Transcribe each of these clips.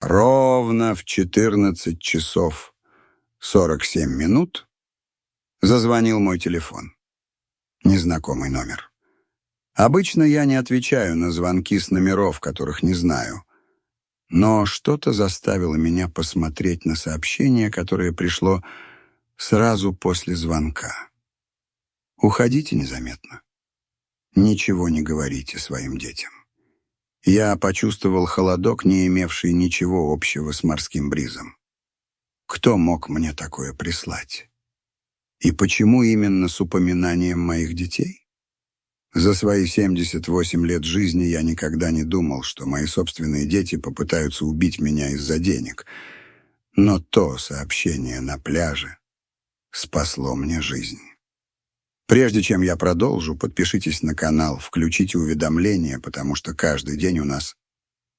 Ровно в 14 часов 47 минут зазвонил мой телефон. Незнакомый номер. Обычно я не отвечаю на звонки с номеров, которых не знаю. Но что-то заставило меня посмотреть на сообщение, которое пришло сразу после звонка. Уходите незаметно. Ничего не говорите своим детям. Я почувствовал холодок, не имевший ничего общего с морским бризом. Кто мог мне такое прислать? И почему именно с упоминанием моих детей? За свои 78 лет жизни я никогда не думал, что мои собственные дети попытаются убить меня из-за денег. Но то сообщение на пляже спасло мне жизнь. Прежде чем я продолжу, подпишитесь на канал, включите уведомления, потому что каждый день у нас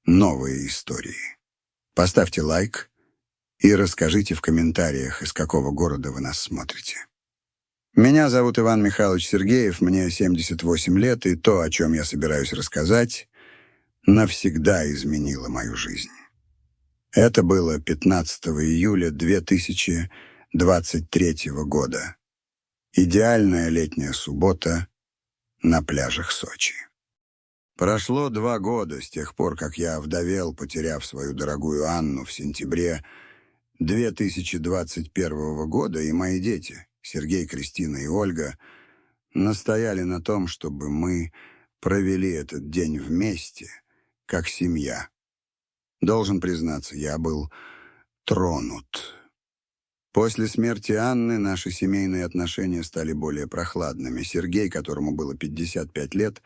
новые истории. Поставьте лайк и расскажите в комментариях, из какого города вы нас смотрите. Меня зовут Иван Михайлович Сергеев, мне 78 лет, и то, о чем я собираюсь рассказать, навсегда изменило мою жизнь. Это было 15 июля 2023 года. Идеальная летняя суббота на пляжах Сочи. Прошло 2 года с тех пор, как я овдовел, потеряв свою дорогую Анну в сентябре 2021 года, и мои дети, Сергей, Кристина и Ольга, настояли на том, чтобы мы провели этот день вместе, как семья. Должен признаться, я был тронут. После смерти Анны наши семейные отношения стали более прохладными. Сергей, которому было 55 лет,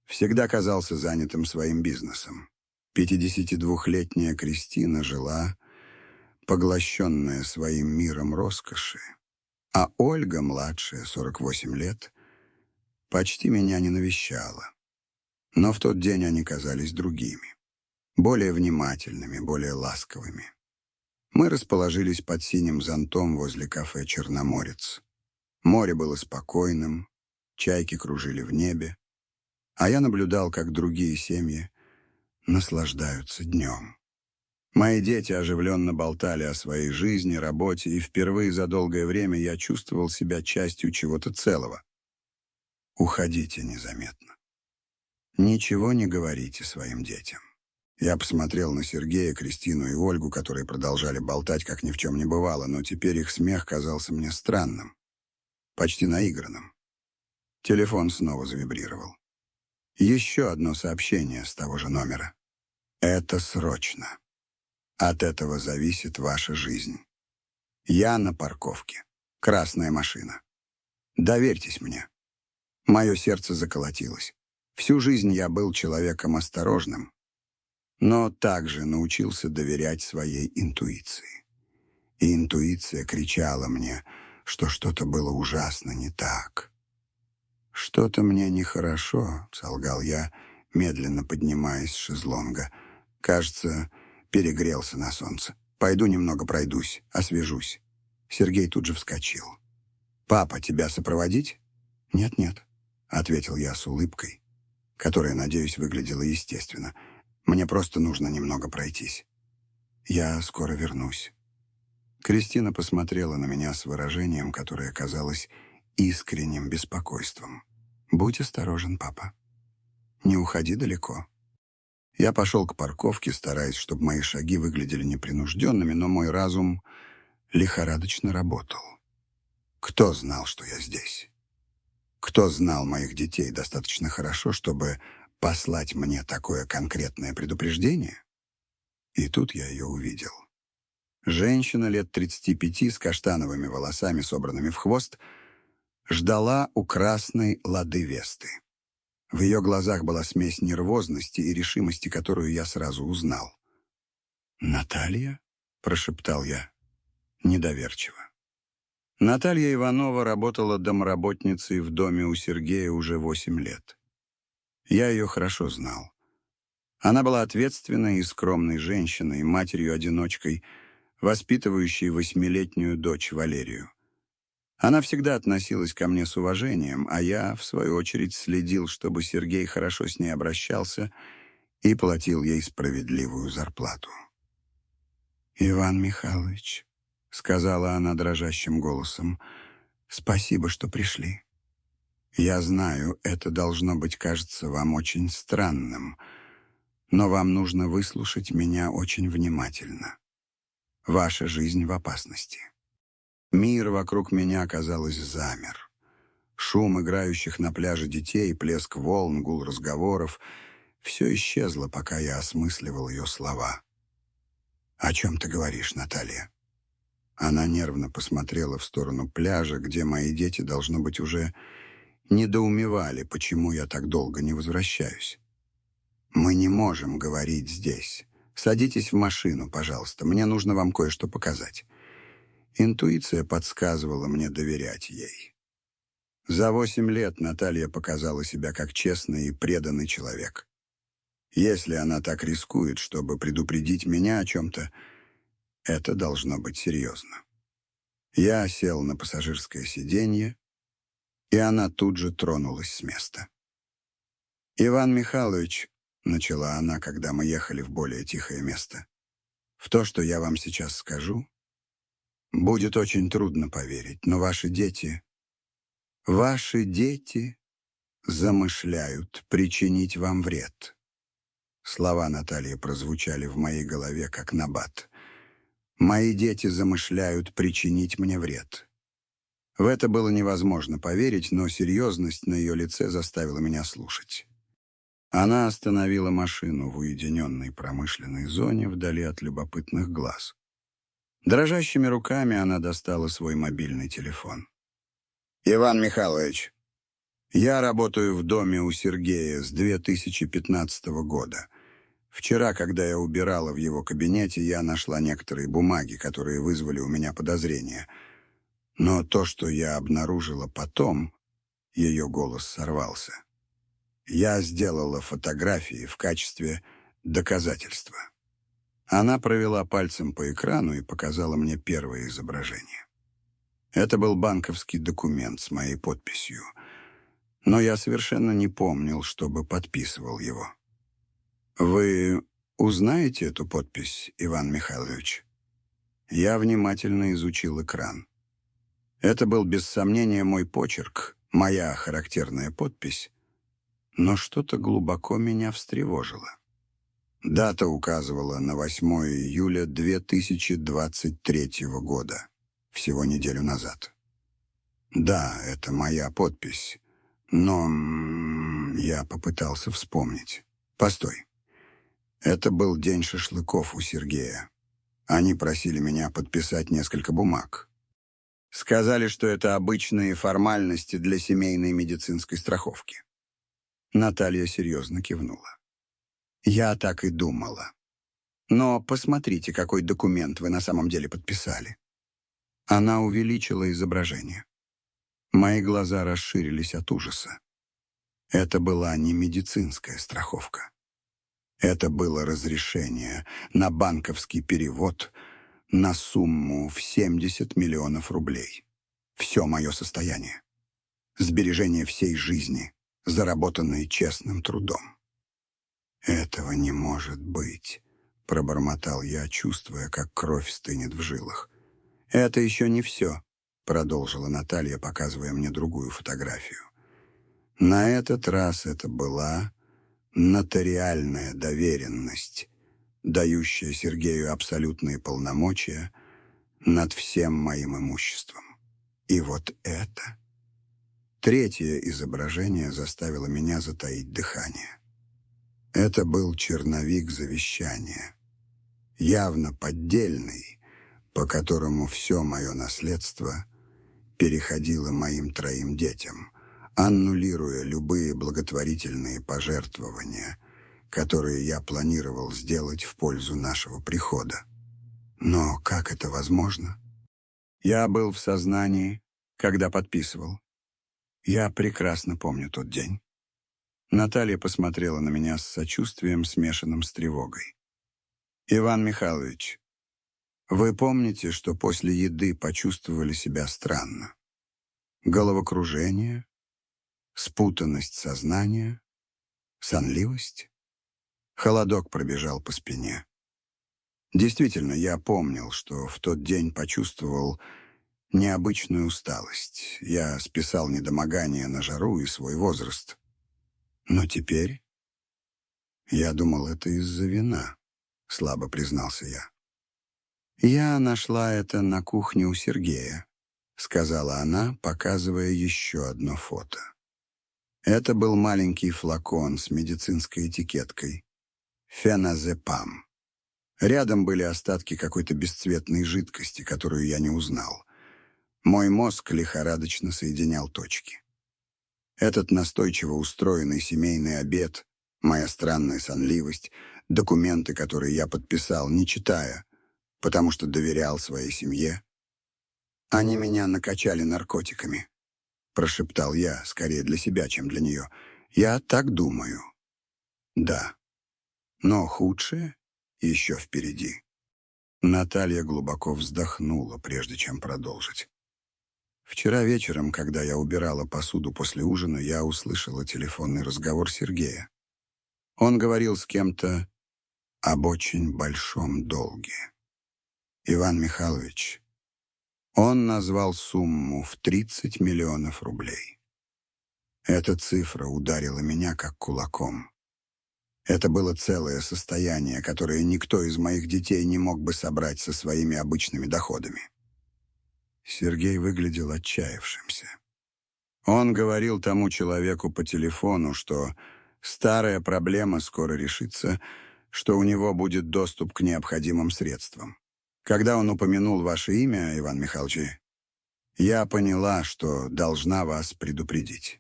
всегда казался занятым своим бизнесом. 52-летняя Кристина жила, поглощенная своим миром роскоши, а Ольга, младшая, 48 лет, почти меня не навещала. Но в тот день они казались другими, более внимательными, более ласковыми. Мы расположились под синим зонтом возле кафе «Черноморец». Море было спокойным, чайки кружили в небе, а я наблюдал, как другие семьи наслаждаются днем. Мои дети оживленно болтали о своей жизни, работе, и впервые за долгое время я чувствовал себя частью чего-то целого. Уходите незаметно. Ничего не говорите своим детям. Я посмотрел на Сергея, Кристину и Ольгу, которые продолжали болтать, как ни в чем не бывало, но теперь их смех казался мне странным, почти наигранным. Телефон снова завибрировал. Еще одно сообщение с того же номера. Это срочно. От этого зависит ваша жизнь. Я на парковке. Красная машина. Доверьтесь мне. Мое сердце заколотилось. Всю жизнь я был человеком осторожным, но также научился доверять своей интуиции. И интуиция кричала мне, что что-то было ужасно не так. «Что-то мне нехорошо», — солгал я, медленно поднимаясь с шезлонга. «Кажется, перегрелся на солнце. Пойду немного пройдусь, освежусь». Сергей тут же вскочил. «Папа, тебя сопроводить?» «Нет-нет», — ответил я с улыбкой, которая, надеюсь, выглядела естественно. «Мне просто нужно немного пройтись. Я скоро вернусь». Кристина посмотрела на меня с выражением, которое казалось искренним беспокойством. «Будь осторожен, папа. Не уходи далеко». Я пошел к парковке, стараясь, чтобы мои шаги выглядели непринужденными, но мой разум лихорадочно работал. Кто знал, что я здесь? Кто знал моих детей достаточно хорошо, чтобы послать мне такое конкретное предупреждение? И тут я ее увидел. Женщина лет 35 с каштановыми волосами, собранными в хвост, ждала у красной лады Весты. В ее глазах была смесь нервозности и решимости, которую я сразу узнал. «Наталья?» — прошептал я недоверчиво. Наталья Иванова работала домработницей в доме у Сергея уже 8 лет. Я ее хорошо знал. Она была ответственной и скромной женщиной, матерью-одиночкой, воспитывающей 8-летнюю дочь Валерию. Она всегда относилась ко мне с уважением, а я, в свою очередь, следил, чтобы Сергей хорошо с ней обращался и платил ей справедливую зарплату. «Иван Михайлович», — сказала она дрожащим голосом, — «спасибо, что пришли. Я знаю, это должно быть кажется вам очень странным, но вам нужно выслушать меня очень внимательно. Ваша жизнь в опасности». Мир вокруг меня, казалось, замер. Шум играющих на пляже детей, плеск волн, гул разговоров — все исчезло, пока я осмысливал ее слова. «О чем ты говоришь, Наталья?» Она нервно посмотрела в сторону пляжа, где мои дети, должно быть, уже недоумевали, почему я так долго не возвращаюсь. «Мы не можем говорить здесь. Садитесь в машину, пожалуйста. Мне нужно вам кое-что показать». Интуиция подсказывала мне доверять ей. За 8 лет Наталья показала себя как честный и преданный человек. Если она так рискует, чтобы предупредить меня о чем-то, это должно быть серьезно. Я сел на пассажирское сиденье, и она тут же тронулась с места. «Иван Михайлович», — начала она, когда мы ехали в более тихое место, — «в то, что я вам сейчас скажу, будет очень трудно поверить, но ваши дети замышляют причинить вам вред». Слова Натальи прозвучали в моей голове, как набат. «Мои дети замышляют причинить мне вред». В это было невозможно поверить, но серьезность на ее лице заставила меня слушать. Она остановила машину в уединенной промышленной зоне вдали от любопытных глаз. Дрожащими руками она достала свой мобильный телефон. «Иван Михайлович, я работаю в доме у Сергея с 2015 года. Вчера, когда я убирала в его кабинете, я нашла некоторые бумаги, которые вызвали у меня подозрения. Но то, что я обнаружила потом, ее голос сорвался. Я сделала фотографии в качестве доказательства». Она провела пальцем по экрану и показала мне первое изображение. Это был банковский документ с моей подписью, но я совершенно не помнил, чтобы подписывал его. «Вы узнаете эту подпись, Иван Михайлович?» Я внимательно изучил экран. Это был без сомнения мой почерк, моя характерная подпись, но что-то глубоко меня встревожило. Дата указывала на 8 июля 2023 года, всего неделю назад. Да, это моя подпись, но я попытался вспомнить. Постой. Это был день шашлыков у Сергея. Они просили меня подписать несколько бумаг. Сказали, что это обычные формальности для семейной медицинской страховки. Наталья серьезно кивнула. Я так и думала. Но посмотрите, какой документ вы на самом деле подписали. Она увеличила изображение. Мои глаза расширились от ужаса. Это была не медицинская страховка. Это было разрешение на банковский перевод на сумму в 70 миллионов рублей. Все мое состояние. Сбережение всей жизни, заработанные честным трудом. «Этого не может быть», — пробормотал я, чувствуя, как кровь стынет в жилах. «Это еще не все», — продолжила Наталья, показывая мне другую фотографию. На этот раз это была нотариальная доверенность, дающая Сергею абсолютные полномочия над всем моим имуществом. И вот это... Третье изображение заставило меня затаить дыхание. Это был черновик завещания, явно поддельный, по которому все мое наследство переходило моим 3 детям, аннулируя любые благотворительные пожертвования, которые я планировал сделать в пользу нашего прихода. Но как это возможно? Я был в сознании, когда подписывал. Я прекрасно помню тот день. Наталья посмотрела на меня с сочувствием, смешанным с тревогой. «Иван Михайлович, вы помните, что после еды почувствовали себя странно? Головокружение, спутанность сознания, сонливость?» Холодок пробежал по спине. Действительно, я помнил, что в тот день почувствовал необычную усталость. Я списал недомогание на жару и свой возраст. Но теперь я думал, это из-за вина, слабо признался я. «Я нашла это на кухне у Сергея», — сказала она, показывая еще одно фото. Это был маленький флакон с медицинской этикеткой «Феназепам». Рядом были остатки какой-то бесцветной жидкости, которую я не узнал. Мой мозг лихорадочно соединял точки. Этот настойчиво устроенный семейный обед, моя странная сонливость, документы, которые я подписал, не читая, потому что доверял своей семье. «Они меня накачали наркотиками», — прошептал я, скорее для себя, чем для нее. «Я так думаю». «Да, но худшее еще впереди». Наталья глубоко вздохнула, прежде чем продолжить. «Вчера вечером, когда я убирала посуду после ужина, я услышала телефонный разговор Сергея. Он говорил с кем-то об очень большом долге. Иван Михайлович, он назвал сумму в 30 миллионов рублей. Эта цифра ударила меня как кулаком. Это было целое состояние, которое никто из моих детей не мог бы собрать со своими обычными доходами». Сергей выглядел отчаявшимся. Он говорил тому человеку по телефону, что старая проблема скоро решится, что у него будет доступ к необходимым средствам. Когда он упомянул ваше имя, Иван Михайлович, я поняла, что должна вас предупредить.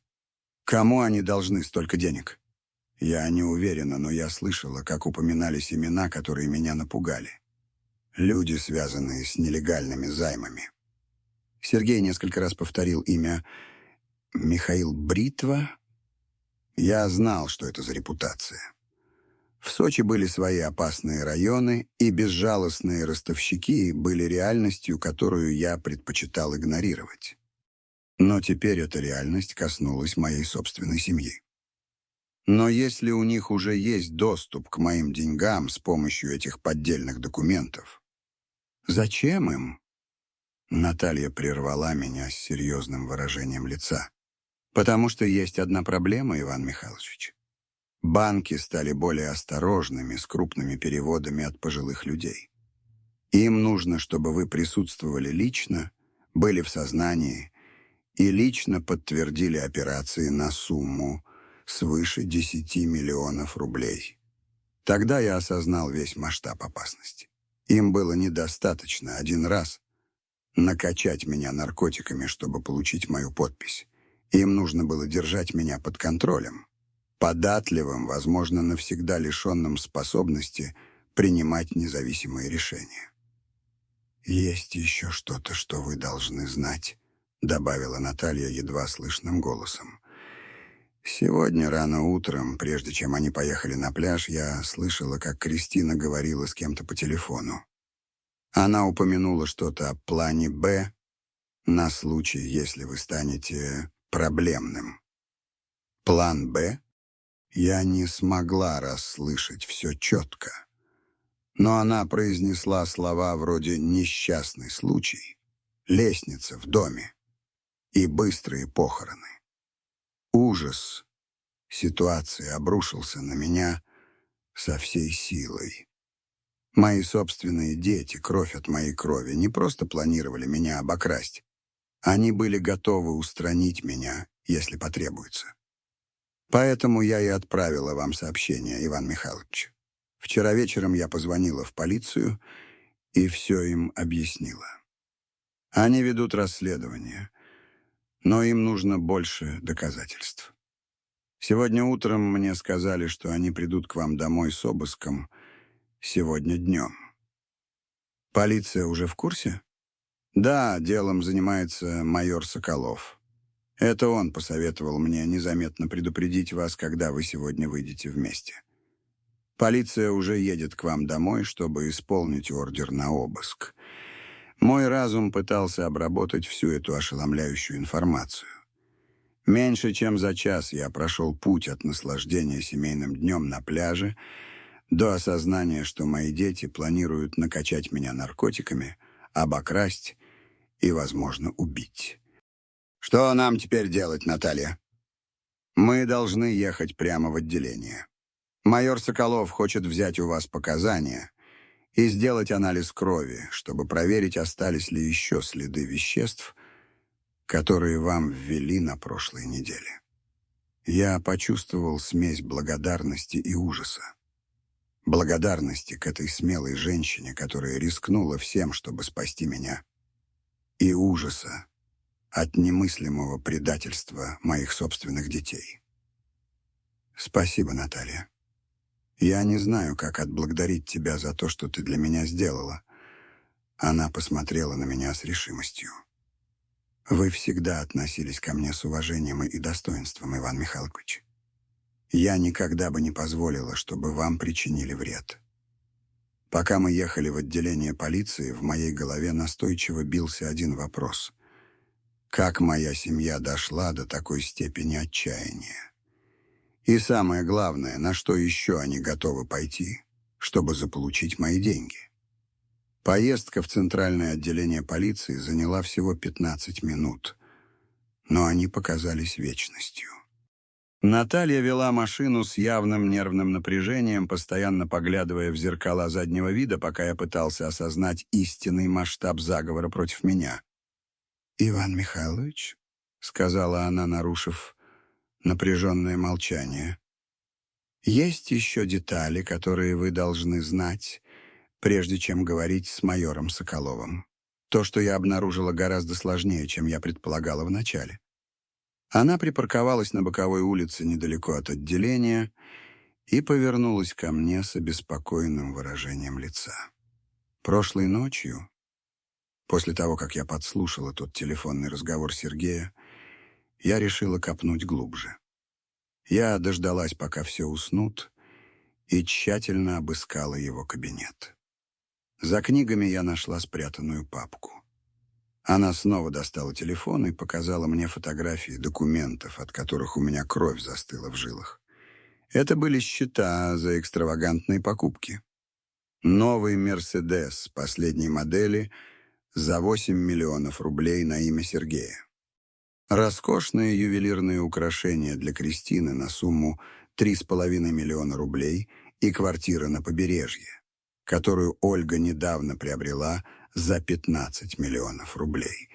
Кому они должны столько денег? Я не уверена, но я слышала, как упоминались имена, которые меня напугали. Люди, связанные с нелегальными займами. Сергей несколько раз повторил имя Михаил Бритва. Я знал, что это за репутация. В Сочи были свои опасные районы, и безжалостные ростовщики были реальностью, которую я предпочитал игнорировать. Но теперь эта реальность коснулась моей собственной семьи. Но если у них уже есть доступ к моим деньгам с помощью этих поддельных документов, зачем им? Наталья прервала меня с серьезным выражением лица. Потому что есть одна проблема, Иван Михайлович. Банки стали более осторожными с крупными переводами от пожилых людей. Им нужно, чтобы вы присутствовали лично, были в сознании и лично подтвердили операции на сумму свыше 10 миллионов рублей. Тогда я осознал весь масштаб опасности. Им было недостаточно один раз накачать меня наркотиками, чтобы получить мою подпись. Им нужно было держать меня под контролем, податливым, возможно, навсегда лишенным способности принимать независимые решения. «Есть еще что-то, что вы должны знать», — добавила Наталья едва слышным голосом. «Сегодня рано утром, прежде чем они поехали на пляж, я слышала, как Кристина говорила с кем-то по телефону. Она упомянула что-то о плане «Б» на случай, если вы станете проблемным. План «Б»? Я не смогла расслышать все четко. Но она произнесла слова вроде «несчастный случай», «лестница в доме» и «быстрые похороны». Ужас ситуации обрушился на меня со всей силой. Мои собственные дети, кровь от моей крови, не просто планировали меня обокрасть. Они были готовы устранить меня, если потребуется. Поэтому я и отправила вам сообщение, Иван Михайлович. Вчера вечером я позвонила в полицию и все им объяснила. Они ведут расследование, но им нужно больше доказательств. Сегодня утром мне сказали, что они придут к вам домой с обыском сегодня днем. Полиция уже в курсе? Да, делом занимается майор Соколов. Это он посоветовал мне незаметно предупредить вас, когда вы сегодня выйдете вместе. Полиция уже едет к вам домой, чтобы исполнить ордер на обыск. Мой разум пытался обработать всю эту ошеломляющую информацию. Меньше чем за час я прошел путь от наслаждения семейным днем на пляже до осознания, что мои дети планируют накачать меня наркотиками, обокрасть и, возможно, убить. Что нам теперь делать, Наталья? Мы должны ехать прямо в отделение. Майор Соколов хочет взять у вас показания и сделать анализ крови, чтобы проверить, остались ли еще следы веществ, которые вам ввели на прошлой неделе. Я почувствовал смесь благодарности и ужаса. Благодарности к этой смелой женщине, которая рискнула всем, чтобы спасти меня, и ужаса от немыслимого предательства моих собственных детей. Спасибо, Наталья. Я не знаю, как отблагодарить тебя за то, что ты для меня сделала. Она посмотрела на меня с решимостью. Вы всегда относились ко мне с уважением и достоинством, Иван Михайлович. Я никогда бы не позволила, чтобы вам причинили вред. Пока мы ехали в отделение полиции, в моей голове настойчиво бился один вопрос. Как моя семья дошла до такой степени отчаяния? И самое главное, на что еще они готовы пойти, чтобы заполучить мои деньги? Поездка в центральное отделение полиции заняла всего 15 минут, но они показались вечностью. Наталья вела машину с явным нервным напряжением, постоянно поглядывая в зеркала заднего вида, пока я пытался осознать истинный масштаб заговора против меня. «Иван Михайлович», — сказала она, нарушив напряженное молчание, «есть еще детали, которые вы должны знать, прежде чем говорить с майором Соколовым. То, что я обнаружила, гораздо сложнее, чем я предполагала вначале». Она припарковалась на боковой улице недалеко от отделения и повернулась ко мне с обеспокоенным выражением лица. Прошлой ночью, после того, как я подслушала тот телефонный разговор Сергея, я решила копнуть глубже. Я дождалась, пока все уснут, и тщательно обыскала его кабинет. За книгами я нашла спрятанную папку. Она снова достала телефон и показала мне фотографии документов, от которых у меня кровь застыла в жилах. Это были счета за экстравагантные покупки. Новый «Мерседес» последней модели за 8 миллионов рублей на имя Сергея. Роскошные ювелирные украшения для Кристины на сумму 3,5 миллиона рублей и квартира на побережье, которую Ольга недавно приобрела за 15 миллионов рублей.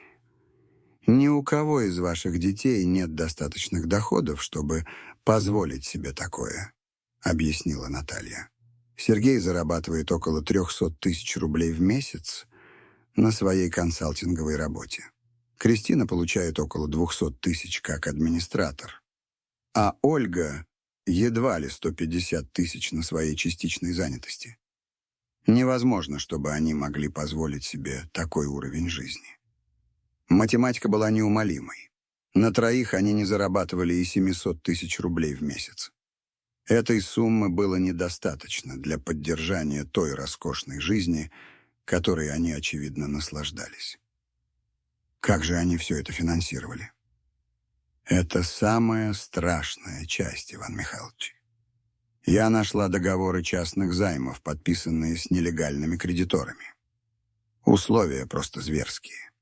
Ни у кого из ваших детей нет достаточных доходов, чтобы позволить себе такое, объяснила Наталья. Сергей зарабатывает около 300 тысяч рублей в месяц на своей консалтинговой работе. Кристина получает около 200 тысяч как администратор. А Ольга едва ли 150 тысяч на своей частичной занятости. Невозможно, чтобы они могли позволить себе такой уровень жизни. Математика была неумолимой. На троих они не зарабатывали и 700 тысяч рублей в месяц. Этой суммы было недостаточно для поддержания той роскошной жизни, которой они, очевидно, наслаждались. Как же они все это финансировали? Это самая страшная часть, Иван Михайлович. Я нашла договоры частных займов, подписанные с нелегальными кредиторами. Условия просто зверские.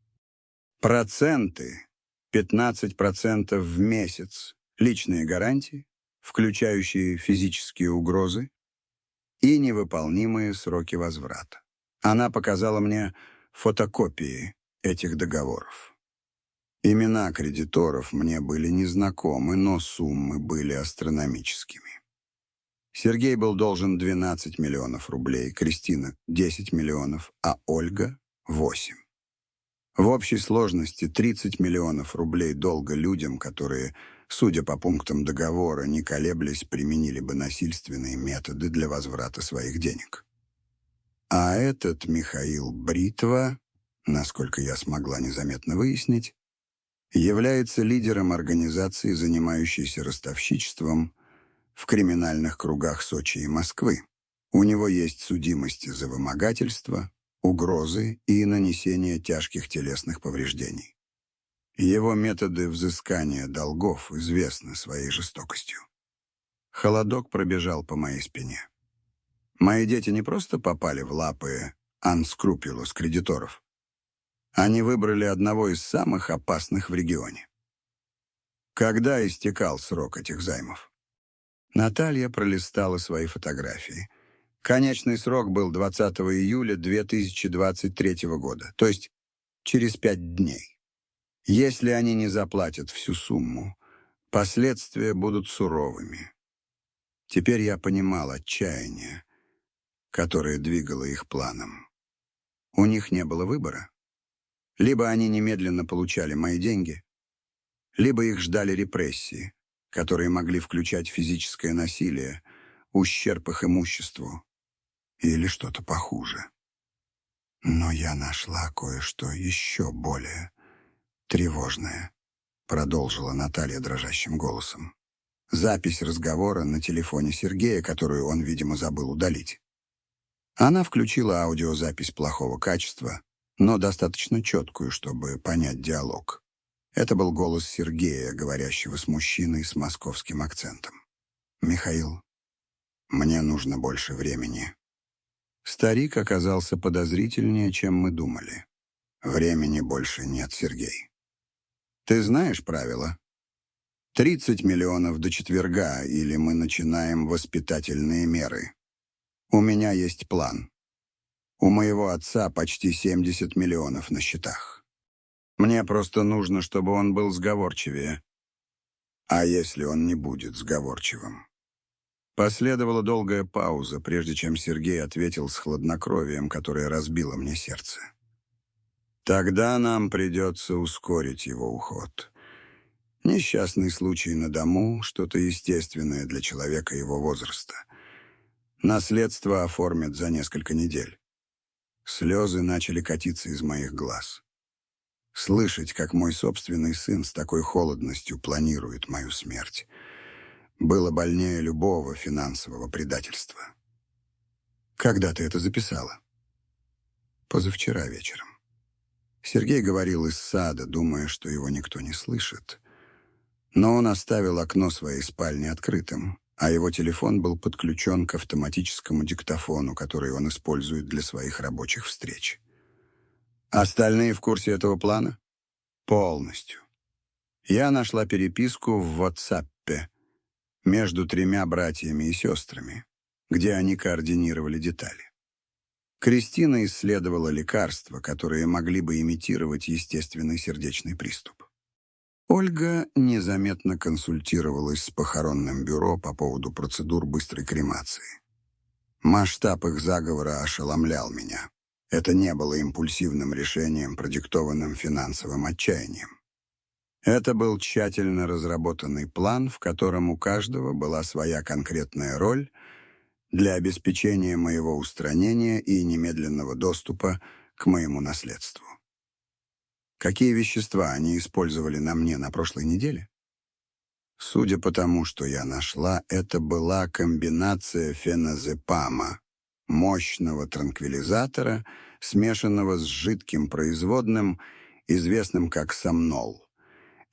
Проценты 15% в месяц, личные гарантии, включающие физические угрозы и невыполнимые сроки возврата. Она показала мне фотокопии этих договоров. Имена кредиторов мне были незнакомы, но суммы были астрономическими. Сергей был должен 12 миллионов рублей, Кристина – 10 миллионов, а Ольга – 8. В общей сложности 30 миллионов рублей долга людям, которые, судя по пунктам договора, не колеблясь, применили бы насильственные методы для возврата своих денег. А этот Михаил Бритва, насколько я смогла незаметно выяснить, является лидером организации, занимающейся ростовщичеством в криминальных кругах Сочи и Москвы. У него есть судимости за вымогательство, угрозы и нанесение тяжких телесных повреждений. Его методы взыскания долгов известны своей жестокостью. Холодок пробежал по моей спине. Мои дети не просто попали в лапы анскрупулос кредиторов. Они выбрали одного из самых опасных в регионе. Когда истекал срок этих займов? Наталья пролистала свои фотографии. Конечный срок был 20 июля 2023 года, то есть через 5 дней. Если они не заплатят всю сумму, последствия будут суровыми. Теперь я понимал отчаяние, которое двигало их планом. У них не было выбора. Либо они немедленно получали мои деньги, либо их ждали репрессии, которые могли включать физическое насилие, ущерб их имуществу или что-то похуже. Но я нашла кое-что еще более тревожное, продолжила Наталья дрожащим голосом. Запись разговора на телефоне Сергея, которую он, видимо, забыл удалить. Она включила аудиозапись плохого качества, но достаточно четкую, чтобы понять диалог. Это был голос Сергея, говорящего с мужчиной с московским акцентом. «Михаил, мне нужно больше времени». Старик оказался подозрительнее, чем мы думали. «Времени больше нет, Сергей. Ты знаешь правила? 30 миллионов до четверга, или мы начинаем воспитательные меры. У меня есть план. У моего отца почти 70 миллионов на счетах. Мне просто нужно, чтобы он был сговорчивее. А если он не будет сговорчивым?» Последовала долгая пауза, прежде чем Сергей ответил с хладнокровием, которое разбило мне сердце. «Тогда нам придется ускорить его уход. Несчастный случай на дому, что-то естественное для человека его возраста. Наследство оформят за несколько недель». Слезы начали катиться из моих глаз. Слышать, как мой собственный сын с такой холодностью планирует мою смерть, было больнее любого финансового предательства. «Когда ты это записала?» «Позавчера вечером». Сергей говорил из сада, думая, что его никто не слышит. Но он оставил окно своей спальни открытым, а его телефон был подключен к автоматическому диктофону, который он использует для своих рабочих встреч. «Остальные в курсе этого плана?» «Полностью». Я нашла переписку в WhatsApp между 3 братьями и сестрами, где они координировали детали. Кристина исследовала лекарства, которые могли бы имитировать естественный сердечный приступ. Ольга незаметно консультировалась с похоронным бюро по поводу процедур быстрой кремации. Масштаб их заговора ошеломлял меня. Это не было импульсивным решением, продиктованным финансовым отчаянием. Это был тщательно разработанный план, в котором у каждого была своя конкретная роль для обеспечения моего устранения и немедленного доступа к моему наследству. Какие вещества они использовали на мне на прошлой неделе? Судя по тому, что я нашла, это была комбинация феназепама, мощного транквилизатора, смешанного с жидким производным, известным как сомнол.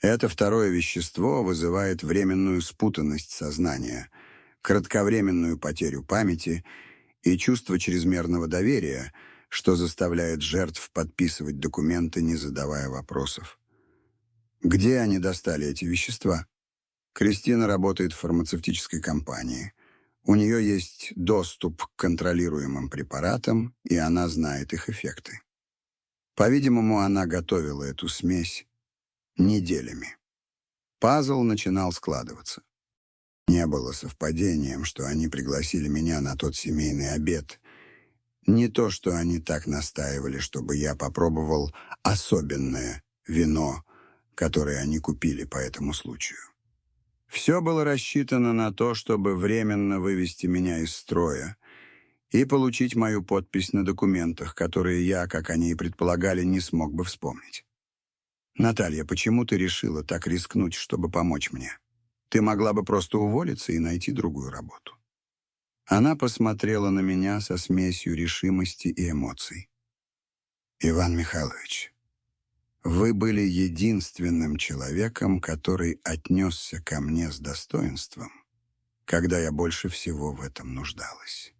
Это второе вещество вызывает временную спутанность сознания, кратковременную потерю памяти и чувство чрезмерного доверия, что заставляет жертв подписывать документы, не задавая вопросов. Где они достали эти вещества? Кристина работает в фармацевтической компании. У нее есть доступ к контролируемым препаратам, и она знает их эффекты. По-видимому, она готовила эту смесь неделями. Пазл начинал складываться. Не было совпадением, что они пригласили меня на тот семейный обед. Не то, что они так настаивали, чтобы я попробовал особенное вино, которое они купили по этому случаю. Все было рассчитано на то, чтобы временно вывести меня из строя и получить мою подпись на документах, которые я, как они и предполагали, не смог бы вспомнить. «Наталья, почему ты решила так рискнуть, чтобы помочь мне? Ты могла бы просто уволиться и найти другую работу». Она посмотрела на меня со смесью решимости и эмоций. «Иван Михайлович, вы были единственным человеком, который отнесся ко мне с достоинством, когда я больше всего в этом нуждалась.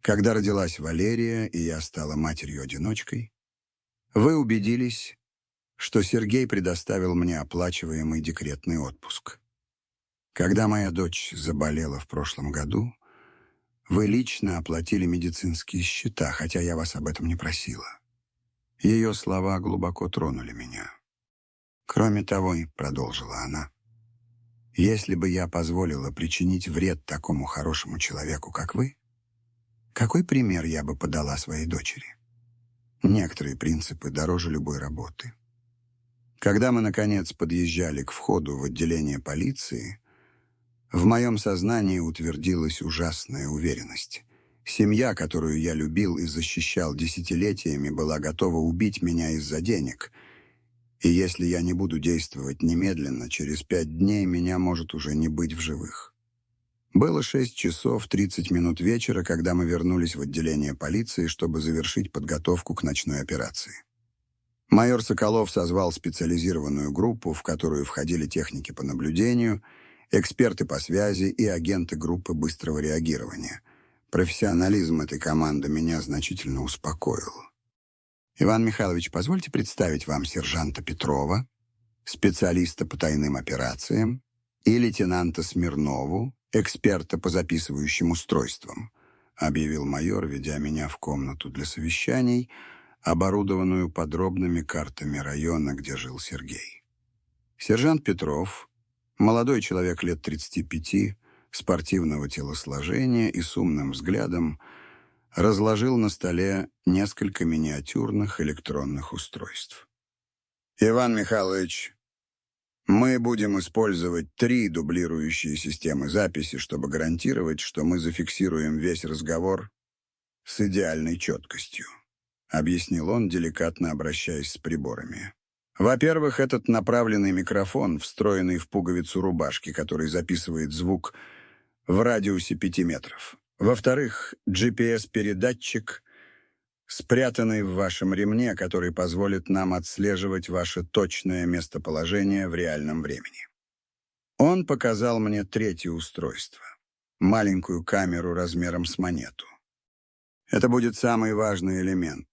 Когда родилась Валерия, и я стала матерью-одиночкой, вы убедились, что Сергей предоставил мне оплачиваемый декретный отпуск. Когда моя дочь заболела в прошлом году, вы лично оплатили медицинские счета, хотя я вас об этом не просила. Ее слова глубоко тронули меня. Кроме того, и продолжила она, если бы я позволила причинить вред такому хорошему человеку, как вы, какой пример я бы подала своей дочери? Некоторые принципы дороже любой работы. Когда мы, наконец, подъезжали к входу в отделение полиции, в моем сознании утвердилась ужасная уверенность. Семья, которую я любил и защищал десятилетиями, была готова убить меня из-за денег. И если я не буду действовать немедленно, через 5 дней меня может уже не быть в живых. Было 6 часов 30 минут вечера, когда мы вернулись в отделение полиции, чтобы завершить подготовку к ночной операции. Майор Соколов созвал специализированную группу, в которую входили техники по наблюдению, эксперты по связи и агенты группы быстрого реагирования. Профессионализм этой команды меня значительно успокоил. Иван Михайлович, позвольте представить вам сержанта Петрова, специалиста по тайным операциям, и лейтенанта Смирнову, эксперта по записывающим устройствам, объявил майор, ведя меня в комнату для совещаний, оборудованную подробными картами района, где жил Сергей. Сержант Петров, молодой человек лет 35, спортивного телосложения и с умным взглядом, разложил на столе несколько миниатюрных электронных устройств. «Иван Михайлович, мы будем использовать 3 дублирующие системы записи, чтобы гарантировать, что мы зафиксируем весь разговор с идеальной четкостью», объяснил он, деликатно обращаясь с приборами. Во-первых, этот направленный микрофон, встроенный в пуговицу рубашки, который записывает звук в радиусе 5 метров. Во-вторых, GPS-передатчик, спрятанный в вашем ремне, который позволит нам отслеживать ваше точное местоположение в реальном времени. Он показал мне 3-е устройство, маленькую камеру размером с монету. Это будет самый важный элемент.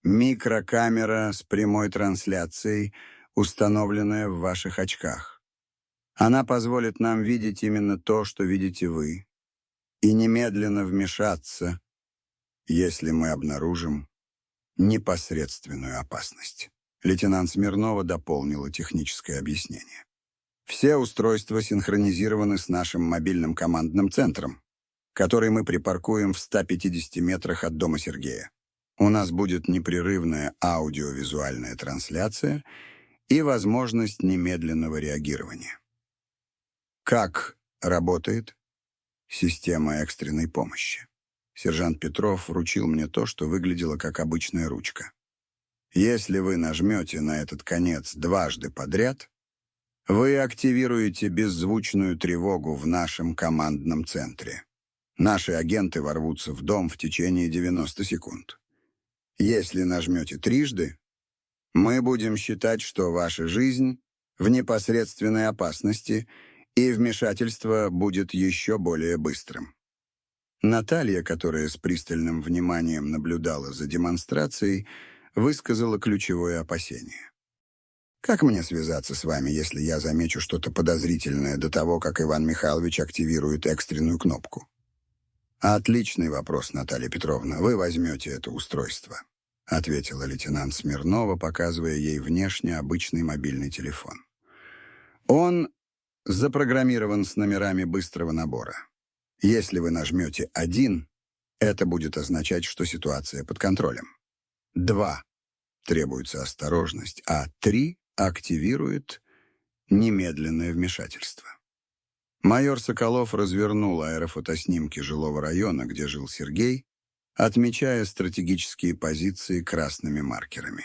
Микрокамера с прямой трансляцией, установленная в ваших очках. Она позволит нам видеть именно то, что видите вы, и немедленно вмешаться, если мы обнаружим непосредственную опасность. Лейтенант Смирнова дополнила техническое объяснение. Все устройства синхронизированы с нашим мобильным командным центром, который мы припаркуем в 150 метрах от дома Сергея. У нас будет непрерывная аудиовизуальная трансляция и возможность немедленного реагирования. Как работает система экстренной помощи? Сержант Петров вручил мне то, что выглядело как обычная ручка. Если вы нажмете на этот конец дважды подряд, вы активируете беззвучную тревогу в нашем командном центре. Наши агенты ворвутся в дом в течение 90 секунд. Если нажмете трижды, мы будем считать, что ваша жизнь в непосредственной опасности, и вмешательство будет еще более быстрым. Наталья, которая с пристальным вниманием наблюдала за демонстрацией, высказала ключевое опасение. «Как мне связаться с вами, если я замечу что-то подозрительное до того, как Иван Михайлович активирует экстренную кнопку?» «Отличный вопрос, Наталья Петровна. Вы возьмете это устройство», — ответила лейтенант Смирнова, показывая ей внешне обычный мобильный телефон. «Он запрограммирован с номерами быстрого набора. Если вы нажмете 1, это будет означать, что ситуация под контролем. 2 требуется осторожность, а 3 активирует немедленное вмешательство». Майор Соколов развернул аэрофотоснимки жилого района, где жил Сергей, отмечая стратегические позиции красными маркерами.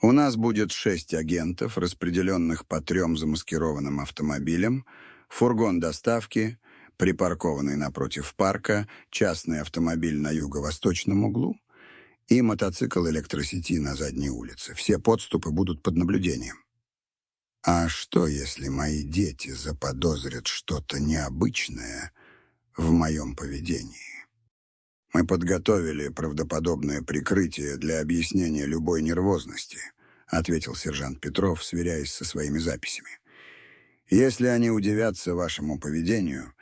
У нас будет 6 агентов, распределенных по 3 замаскированным автомобилям, фургон доставки, припаркованный напротив парка, частный автомобиль на юго-восточном углу и мотоцикл электросети на задней улице. Все подступы будут под наблюдением. А что, если мои дети заподозрят что-то необычное в моем поведении? Мы подготовили правдоподобное прикрытие для объяснения любой нервозности, ответил сержант Петров, сверяясь со своими записями. Если они удивятся вашему поведению,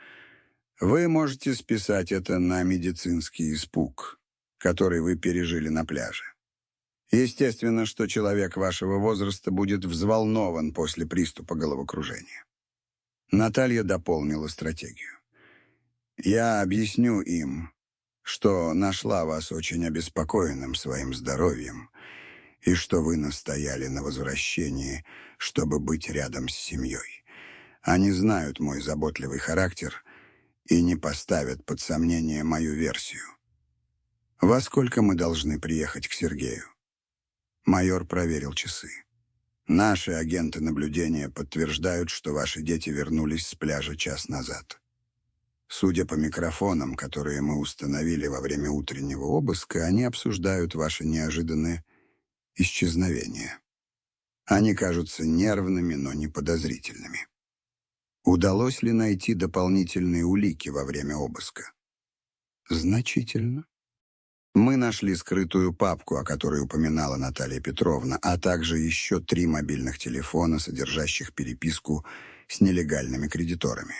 вы можете списать это на медицинский испуг, который вы пережили на пляже. Естественно, что человек вашего возраста будет взволнован после приступа головокружения. Наталья дополнила стратегию. Я объясню им, что нашла вас очень обеспокоенным своим здоровьем и что вы настояли на возвращении, чтобы быть рядом с семьей. Они знают мой заботливый характер и не поставят под сомнение мою версию. Во сколько мы должны приехать к Сергею? Майор проверил часы. Наши агенты наблюдения подтверждают, что ваши дети вернулись с пляжа час назад. Судя по микрофонам, которые мы установили во время утреннего обыска, они обсуждают ваше неожиданное исчезновение. Они кажутся нервными, но не подозрительными. Удалось ли найти дополнительные улики во время обыска? Значительно. Мы нашли скрытую папку, о которой упоминала Наталья Петровна, а также еще 3 мобильных телефона, содержащих переписку с нелегальными кредиторами.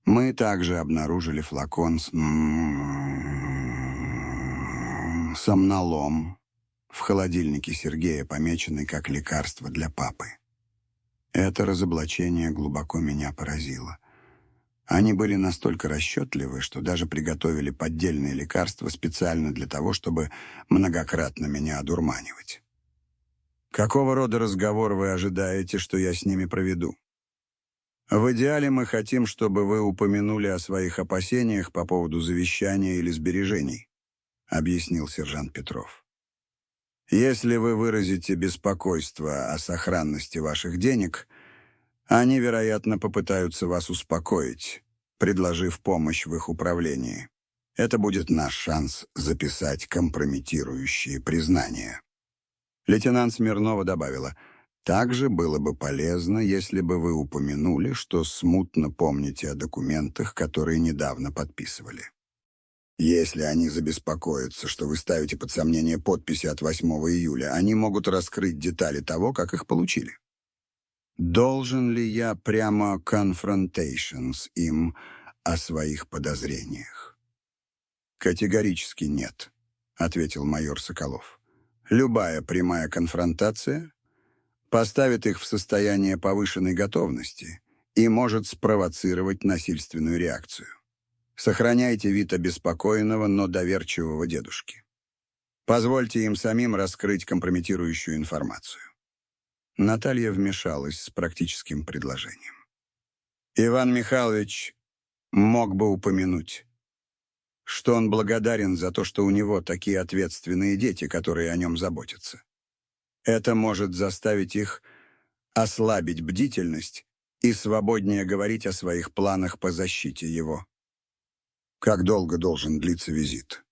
Мы также обнаружили флакон с сомнолом в холодильнике Сергея, помеченный как лекарство для папы. Это разоблачение глубоко меня поразило. Они были настолько расчетливы, что даже приготовили поддельные лекарства специально для того, чтобы многократно меня одурманивать. Какого рода разговор вы ожидаете, что я с ними проведу? В идеале мы хотим, чтобы вы упомянули о своих опасениях по поводу завещания или сбережений, объяснил сержант Петров. Если вы выразите беспокойство о сохранности ваших денег, они, вероятно, попытаются вас успокоить, предложив помощь в их управлении. Это будет наш шанс записать компрометирующие признания. Лейтенант Смирнова добавила: «Также было бы полезно, если бы вы упомянули, что смутно помните о документах, которые недавно подписывали. Если они забеспокоятся, что вы ставите под сомнение подписи от 8 июля, они могут раскрыть детали того, как их получили. Должен ли я прямо confrontation с им о своих подозрениях?» «Категорически нет», — ответил майор Соколов. «Любая прямая конфронтация поставит их в состояние повышенной готовности и может спровоцировать насильственную реакцию. Сохраняйте вид обеспокоенного, но доверчивого дедушки. Позвольте им самим раскрыть компрометирующую информацию». Наталья вмешалась с практическим предложением. «Иван Михайлович мог бы упомянуть, что он благодарен за то, что у него такие ответственные дети, которые о нем заботятся. Это может заставить их ослабить бдительность и свободнее говорить о своих планах по защите его». «Как долго должен длиться визит?»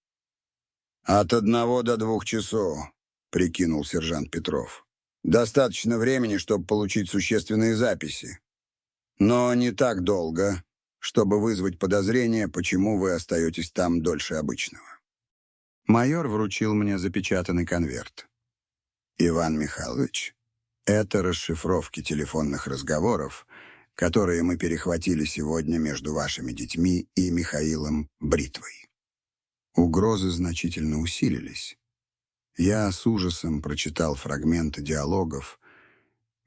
«От 1 до 2 часов», — прикинул сержант Петров. «Достаточно времени, чтобы получить существенные записи. Но не так долго, чтобы вызвать подозрение, почему вы остаетесь там дольше обычного». Майор вручил мне запечатанный конверт. «Иван Михайлович, это расшифровки телефонных разговоров, которые мы перехватили сегодня между вашими детьми и Михаилом Бритвой». Угрозы значительно усилились. Я с ужасом прочитал фрагменты диалогов,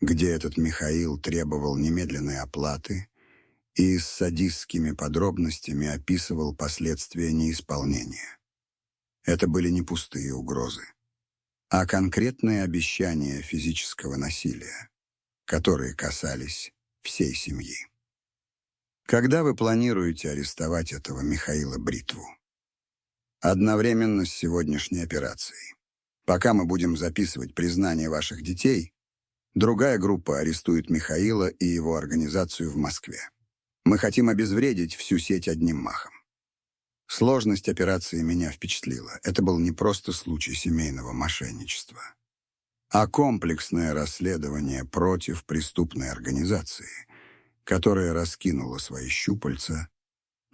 где этот Михаил требовал немедленной оплаты и с садистскими подробностями описывал последствия неисполнения. Это были не пустые угрозы, а конкретные обещания физического насилия, которые касались всей семьи. Когда вы планируете арестовать этого Михаила Бритву? Одновременно с сегодняшней операцией. Пока мы будем записывать признание ваших детей, другая группа арестует Михаила и его организацию в Москве. Мы хотим обезвредить всю сеть одним махом. Сложность операции меня впечатлила. Это был не просто случай семейного мошенничества, а комплексное расследование против преступной организации, которая раскинула свои щупальца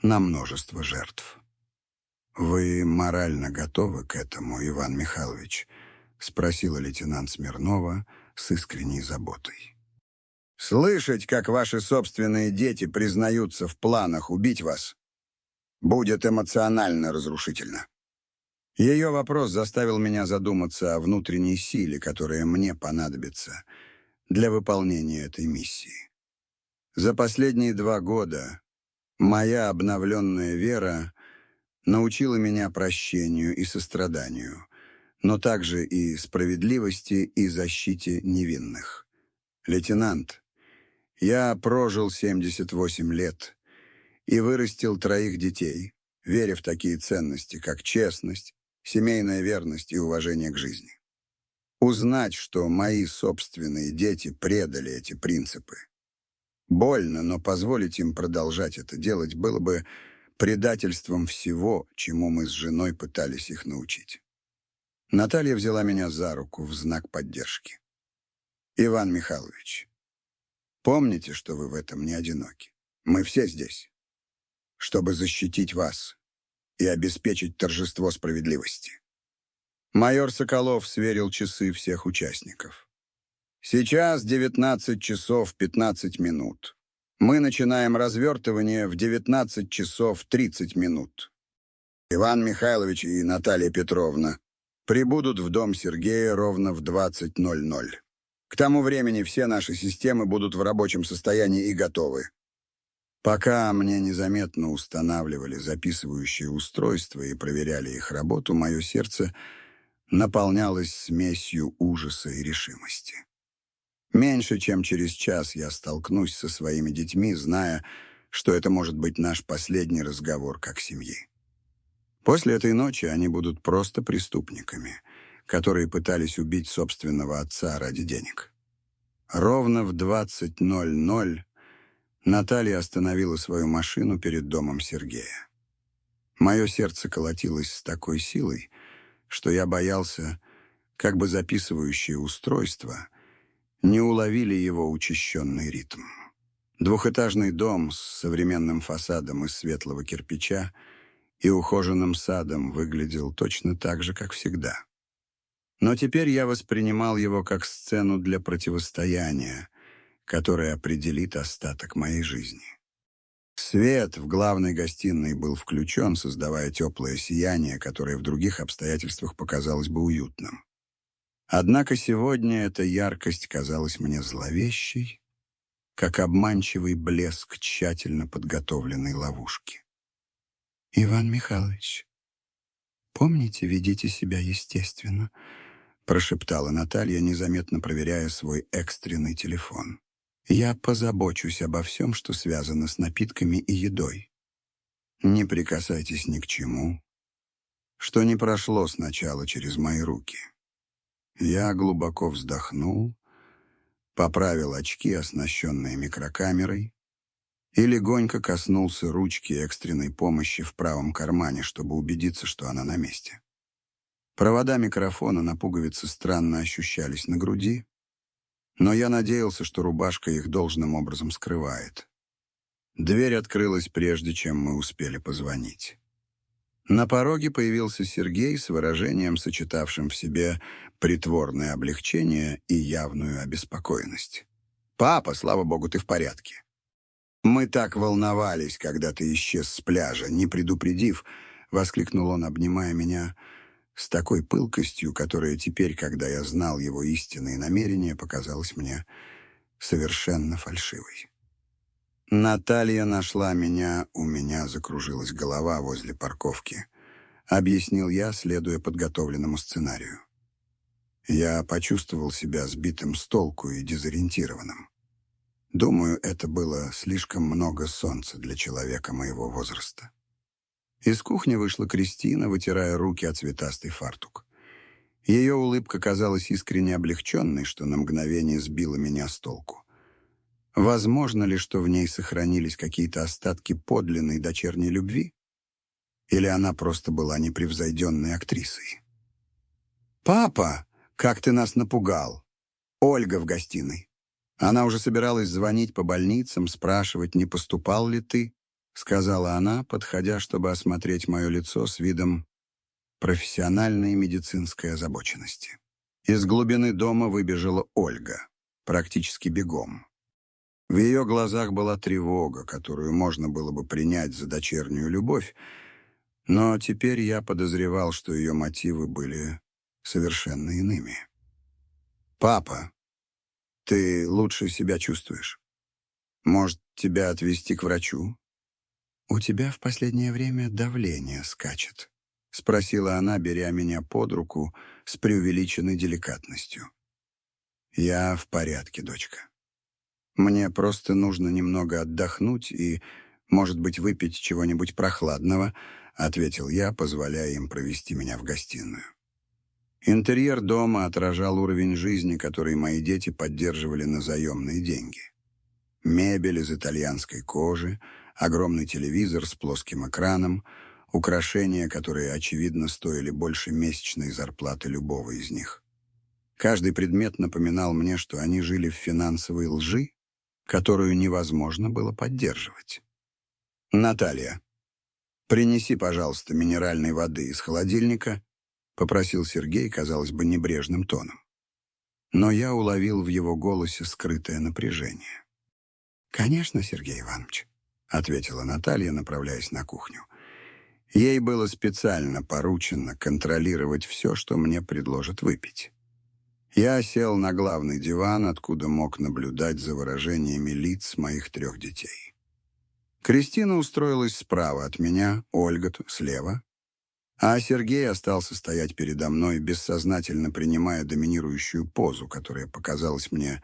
на множество жертв. «Вы морально готовы к этому, Иван Михайлович?» — спросила лейтенант Смирнова с искренней заботой. «Слышать, как ваши собственные дети признаются в планах убить вас, будет эмоционально разрушительно». Ее вопрос заставил меня задуматься о внутренней силе, которая мне понадобится для выполнения этой миссии. За последние 2 года моя обновленная вера научила меня прощению и состраданию, но также и справедливости и защите невинных. Лейтенант, я прожил 78 лет и вырастил 3 детей, веря в такие ценности, как честность, семейная верность и уважение к жизни. Узнать, что мои собственные дети предали эти принципы. Больно, но позволить им продолжать это делать было бы предательством всего, чему мы с женой пытались их научить. Наталья взяла меня за руку в знак поддержки. «Иван Михайлович, помните, что вы в этом не одиноки. Мы все здесь, чтобы защитить вас и обеспечить торжество справедливости». Майор Соколов сверил часы всех участников. «Сейчас 19 часов 15 минут. Мы начинаем развертывание в 19 часов 30 минут. Иван Михайлович и Наталья Петровна прибудут в дом Сергея ровно в 20:00. К тому времени все наши системы будут в рабочем состоянии и готовы». Пока мне незаметно устанавливали записывающие устройства и проверяли их работу, мое сердце наполнялось смесью ужаса и решимости. Меньше чем через час я столкнусь со своими детьми, зная, что это может быть наш последний разговор как семьи. После этой ночи они будут просто преступниками, которые пытались убить собственного отца ради денег. Ровно в 20:00 Наталья остановила свою машину перед домом Сергея. Мое сердце колотилось с такой силой, что я боялся, как бы записывающие устройства не уловили его учащенный ритм. Двухэтажный дом с современным фасадом из светлого кирпича и ухоженным садом выглядел точно так же, как всегда. Но теперь я воспринимал его как сцену для противостояния, которое определит остаток моей жизни. Свет в главной гостиной был включен, создавая теплое сияние, которое в других обстоятельствах показалось бы уютным. Однако сегодня эта яркость казалась мне зловещей, как обманчивый блеск тщательно подготовленной ловушки. «Иван Михайлович, помните, ведите себя естественно», — прошептала Наталья, незаметно проверяя свой экстренный телефон. «Я позабочусь обо всем, что связано с напитками и едой. Не прикасайтесь ни к чему, что не прошло сначала через мои руки». Я глубоко вздохнул, поправил очки, оснащенные микрокамерой, и легонько коснулся ручки экстренной помощи в правом кармане, чтобы убедиться, что она на месте. Провода микрофона на пуговице странно ощущались на груди, но я надеялся, что рубашка их должным образом скрывает. Дверь открылась прежде, чем мы успели позвонить. На пороге появился Сергей с выражением, сочетавшим в себе притворное облегчение и явную обеспокоенность. «Папа, слава богу, ты в порядке. Мы так волновались, когда ты исчез с пляжа, не предупредив», — воскликнул он, обнимая меня с такой пылкостью, которая теперь, когда я знал его истинные намерения, показалась мне совершенно фальшивой. «Наталья нашла меня, у меня закружилась голова возле парковки», — объяснил я, следуя подготовленному сценарию. Я почувствовал себя сбитым с толку и дезориентированным. Думаю, это было слишком много солнца для человека моего возраста. Из кухни вышла Кристина, вытирая руки о цветастый фартук. Ее улыбка казалась искренне облегченной, что на мгновение сбило меня с толку. Возможно ли, что в ней сохранились какие-то остатки подлинной дочерней любви? Или она просто была непревзойденной актрисой? «Папа, как ты нас напугал!» Ольга в гостиной. Она уже собиралась звонить по больницам, спрашивать, не поступал ли ты. — сказала она, подходя, чтобы осмотреть мое лицо с видом профессиональной медицинской озабоченности. Из глубины дома выбежала Ольга, практически бегом. В ее глазах была тревога, которую можно было бы принять за дочернюю любовь, но теперь я подозревал, что ее мотивы были совершенно иными. «Папа, ты лучше себя чувствуешь? Может, тебя отвезти к врачу?» «У тебя в последнее время давление скачет», — спросила она, беря меня под руку с преувеличенной деликатностью. «Я в порядке, дочка. Мне просто нужно немного отдохнуть и, может быть, выпить чего-нибудь прохладного», — ответил я, позволяя им провести меня в гостиную. Интерьер дома отражал уровень жизни, который мои дети поддерживали на заемные деньги. Мебель из итальянской кожи, огромный телевизор с плоским экраном, украшения, которые, очевидно, стоили больше месячной зарплаты любого из них. Каждый предмет напоминал мне, что они жили в финансовой лжи, которую невозможно было поддерживать. «Наталья, принеси, пожалуйста, минеральной воды из холодильника», — попросил Сергей, казалось бы, небрежным тоном. Но я уловил в его голосе скрытое напряжение. «Конечно, Сергей Иванович», — ответила Наталья, направляясь на кухню. Ей было специально поручено контролировать все, что мне предложат выпить. Я сел на главный диван, откуда мог наблюдать за выражениями лиц моих 3 детей. Кристина устроилась справа от меня, Ольга слева, а Сергей остался стоять передо мной, бессознательно принимая доминирующую позу, которая показалась мне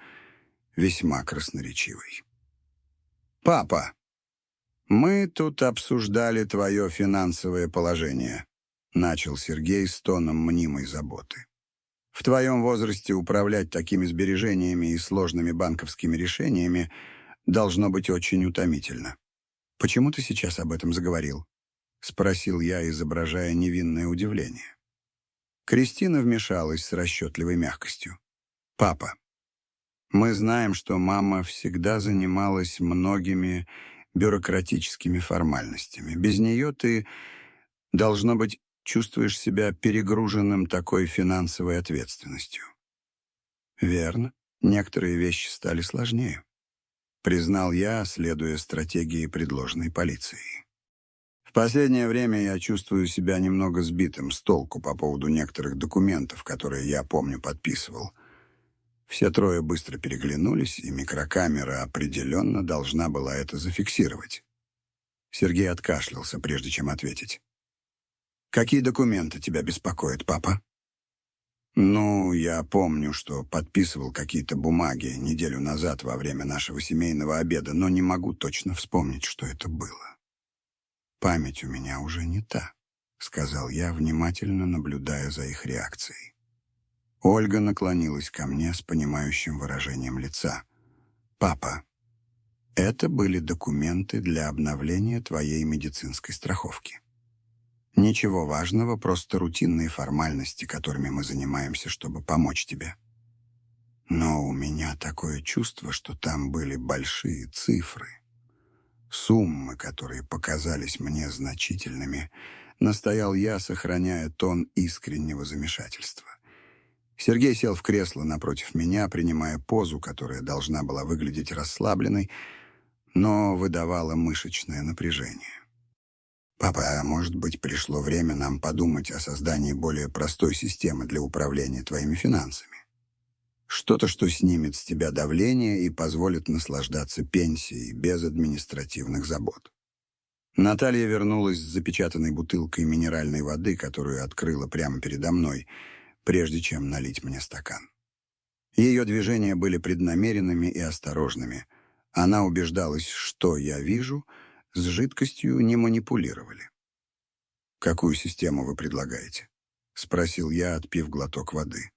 весьма красноречивой. «Папа, мы тут обсуждали твое финансовое положение», — начал Сергей с тоном мнимой заботы. «В твоем возрасте управлять такими сбережениями и сложными банковскими решениями должно быть очень утомительно. Почему ты сейчас об этом заговорил?» — спросил я, изображая невинное удивление. Кристина вмешалась с расчетливой мягкостью. «Папа, мы знаем, что мама всегда занималась многими бюрократическими формальностями. Без нее ты, должно быть, чувствуешь себя перегруженным такой финансовой ответственностью». «Верно. Некоторые вещи стали сложнее», — признал я, следуя стратегии, предложенной полицией. «В последнее время я чувствую себя немного сбитым с толку по поводу некоторых документов, которые я, помню, подписывал». Все 3 быстро переглянулись, и микрокамера определенно должна была это зафиксировать. Сергей откашлялся, прежде чем ответить. «Какие документы тебя беспокоят, папа?» «Ну, я помню, что подписывал какие-то бумаги неделю назад во время нашего семейного обеда, но не могу точно вспомнить, что это было». «Память у меня уже не та», — сказал я, внимательно наблюдая за их реакцией. Ольга наклонилась ко мне с понимающим выражением лица. «Папа, это были документы для обновления твоей медицинской страховки. Ничего важного, просто рутинные формальности, которыми мы занимаемся, чтобы помочь тебе. Но у меня такое чувство, что там были большие цифры. Суммы, которые показались мне значительными», — настоял я, сохраняя тон искреннего замешательства. Сергей сел в кресло напротив меня, принимая позу, которая должна была выглядеть расслабленной, но выдавала мышечное напряжение. «Папа, а может быть, пришло время нам подумать о создании более простой системы для управления твоими финансами? Что-то, что снимет с тебя давление и позволит наслаждаться пенсией без административных забот». Наталья вернулась с запечатанной бутылкой минеральной воды, которую открыла прямо передо мной, прежде чем налить мне стакан. Ее движения были преднамеренными и осторожными. Она убеждалась, что я вижу, с жидкостью не манипулировали. «Какую систему вы предлагаете?» — спросил я, отпив глоток воды.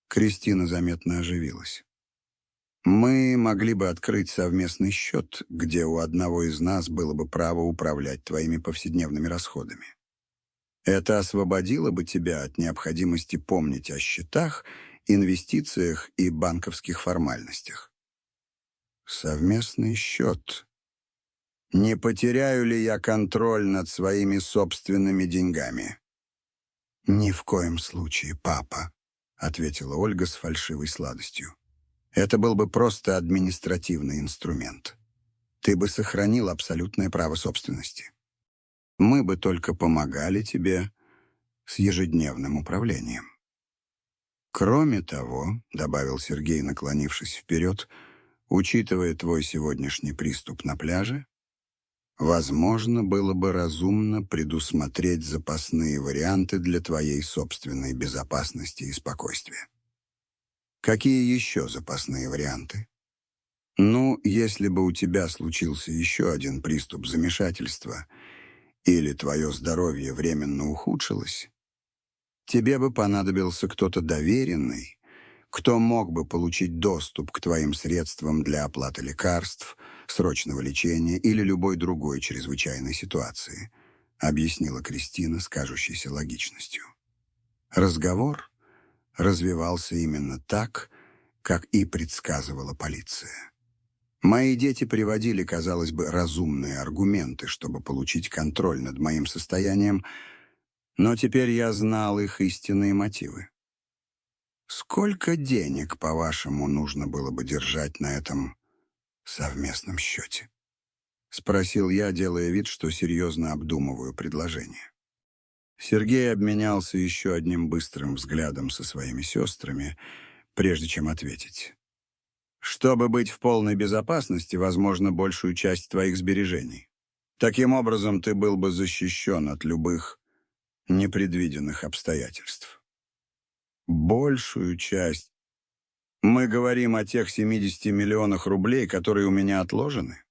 Кристина заметно оживилась. «Мы могли бы открыть совместный счет, где у одного из нас было бы право управлять твоими повседневными расходами. Это освободило бы тебя от необходимости помнить о счетах, инвестициях и банковских формальностях». «Совместный счет». Не потеряю ли я контроль над своими собственными деньгами? «Ни в коем случае, папа», — ответила Ольга с фальшивой сладостью. «Это был бы просто административный инструмент. Ты бы сохранил абсолютное право собственности. Мы бы только помогали тебе с ежедневным управлением». «Кроме того», — добавил Сергей, наклонившись вперед, «учитывая твой сегодняшний приступ на пляже, возможно, было бы разумно предусмотреть запасные варианты для твоей собственной безопасности и спокойствия». «Какие еще запасные варианты?» «Ну, если бы у тебя случился еще один приступ замешательства или твое здоровье временно ухудшилось, тебе бы понадобился кто-то доверенный, кто мог бы получить доступ к твоим средствам для оплаты лекарств, срочного лечения или любой другой чрезвычайной ситуации», объяснила Кристина с кажущейся логичностью. Разговор развивался именно так, как и предсказывала полиция. Мои дети приводили, казалось бы, разумные аргументы, чтобы получить контроль над моим состоянием, но теперь я знал их истинные мотивы. Сколько денег, по-вашему, нужно было бы держать на этом совместном счете? Спросил я, делая вид, что серьезно обдумываю предложение. Сергей обменялся еще одним быстрым взглядом со своими сестрами, прежде чем ответить. «Чтобы быть в полной безопасности, возможно, большую часть твоих сбережений. Таким образом, ты был бы защищен от любых непредвиденных обстоятельств». «Большую часть? Мы говорим о тех 70 миллионах рублей, которые у меня отложены?»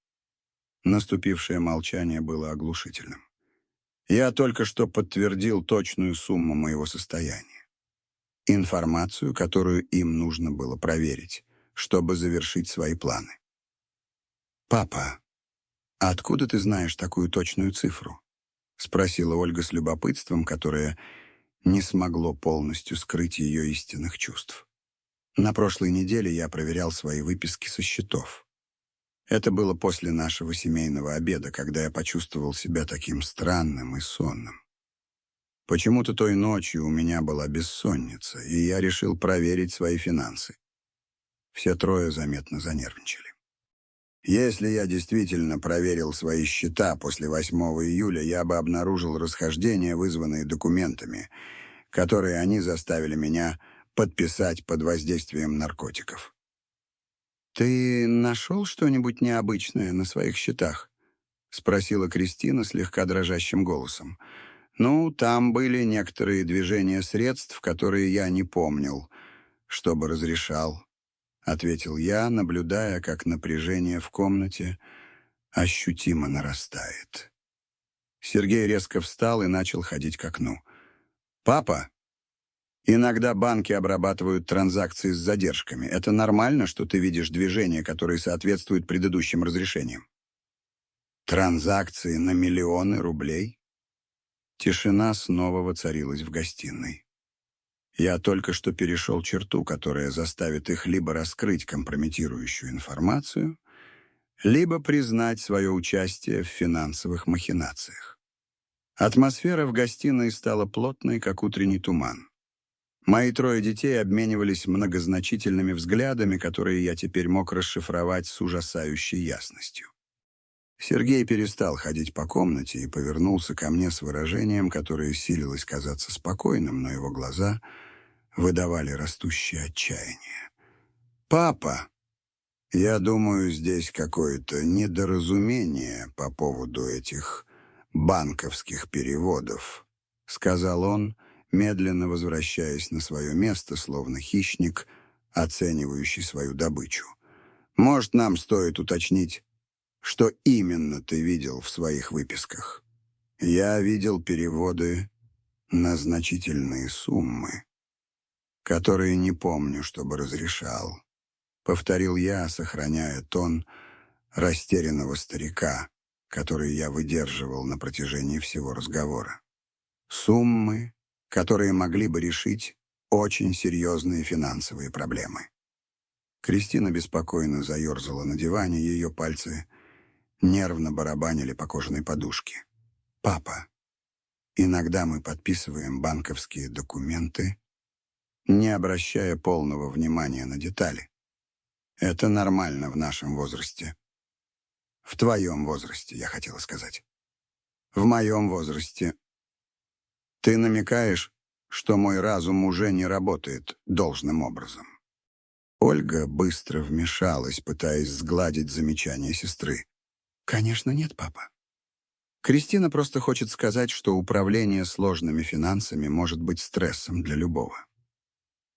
Наступившее молчание было оглушительным. Я только что подтвердил точную сумму моего состояния. Информацию, которую им нужно было проверить, чтобы завершить свои планы. «Папа, а откуда ты знаешь такую точную цифру?» — спросила Ольга с любопытством, которое не смогло полностью скрыть ее истинных чувств. «На прошлой неделе я проверял свои выписки со счетов. Это было после нашего семейного обеда, когда я почувствовал себя таким странным и сонным. Почему-то той ночью у меня была бессонница, и я решил проверить свои финансы. Все трое заметно занервничали. Если я действительно проверил свои счета после 8 июля, я бы обнаружил расхождения, вызванные документами, которые они заставили меня подписать под воздействием наркотиков. «Ты нашел что-нибудь необычное на своих счетах?» — спросила Кристина слегка дрожащим голосом. «Ну, там были некоторые движения средств, которые я не помнил, чтобы разрешал», — ответил я, наблюдая, как напряжение в комнате ощутимо нарастает. Сергей резко встал и начал ходить к окну. «Папа, иногда банки обрабатывают транзакции с задержками. Это нормально, что ты видишь движения, которые соответствуют предыдущим разрешениям?» «Транзакции на миллионы рублей?» Тишина снова воцарилась в гостиной. Я только что перешел черту, которая заставит их либо раскрыть компрометирующую информацию, либо признать свое участие в финансовых махинациях. Атмосфера в гостиной стала плотной, как утренний туман. Мои трое детей обменивались многозначительными взглядами, которые я теперь мог расшифровать с ужасающей ясностью. Сергей перестал ходить по комнате и повернулся ко мне с выражением, которое силилось казаться спокойным, но его глаза выдавали растущее отчаяние. «Папа, я думаю, здесь какое-то недоразумение по поводу этих банковских переводов», — сказал он, медленно возвращаясь на свое место, словно хищник, оценивающий свою добычу. «Может, нам стоит уточнить, что именно ты видел в своих выписках?» «Я видел переводы на значительные суммы, которые не помню, чтобы разрешал», — повторил я, сохраняя тон растерянного старика, который я выдерживал на протяжении всего разговора. «Суммы, которые могли бы решить очень серьезные финансовые проблемы». Кристина беспокойно заерзала на диване, ее пальцы нервно барабанили по кожаной подушке. «Папа, иногда мы подписываем банковские документы, не обращая полного внимания на детали. Это нормально в нашем возрасте. В твоем возрасте, я хотела сказать. В моем возрасте. Ты намекаешь, что мой разум уже не работает должным образом». Ольга быстро вмешалась, пытаясь сгладить замечание сестры. «Конечно нет, папа. Кристина просто хочет сказать, что управление сложными финансами может быть стрессом для любого.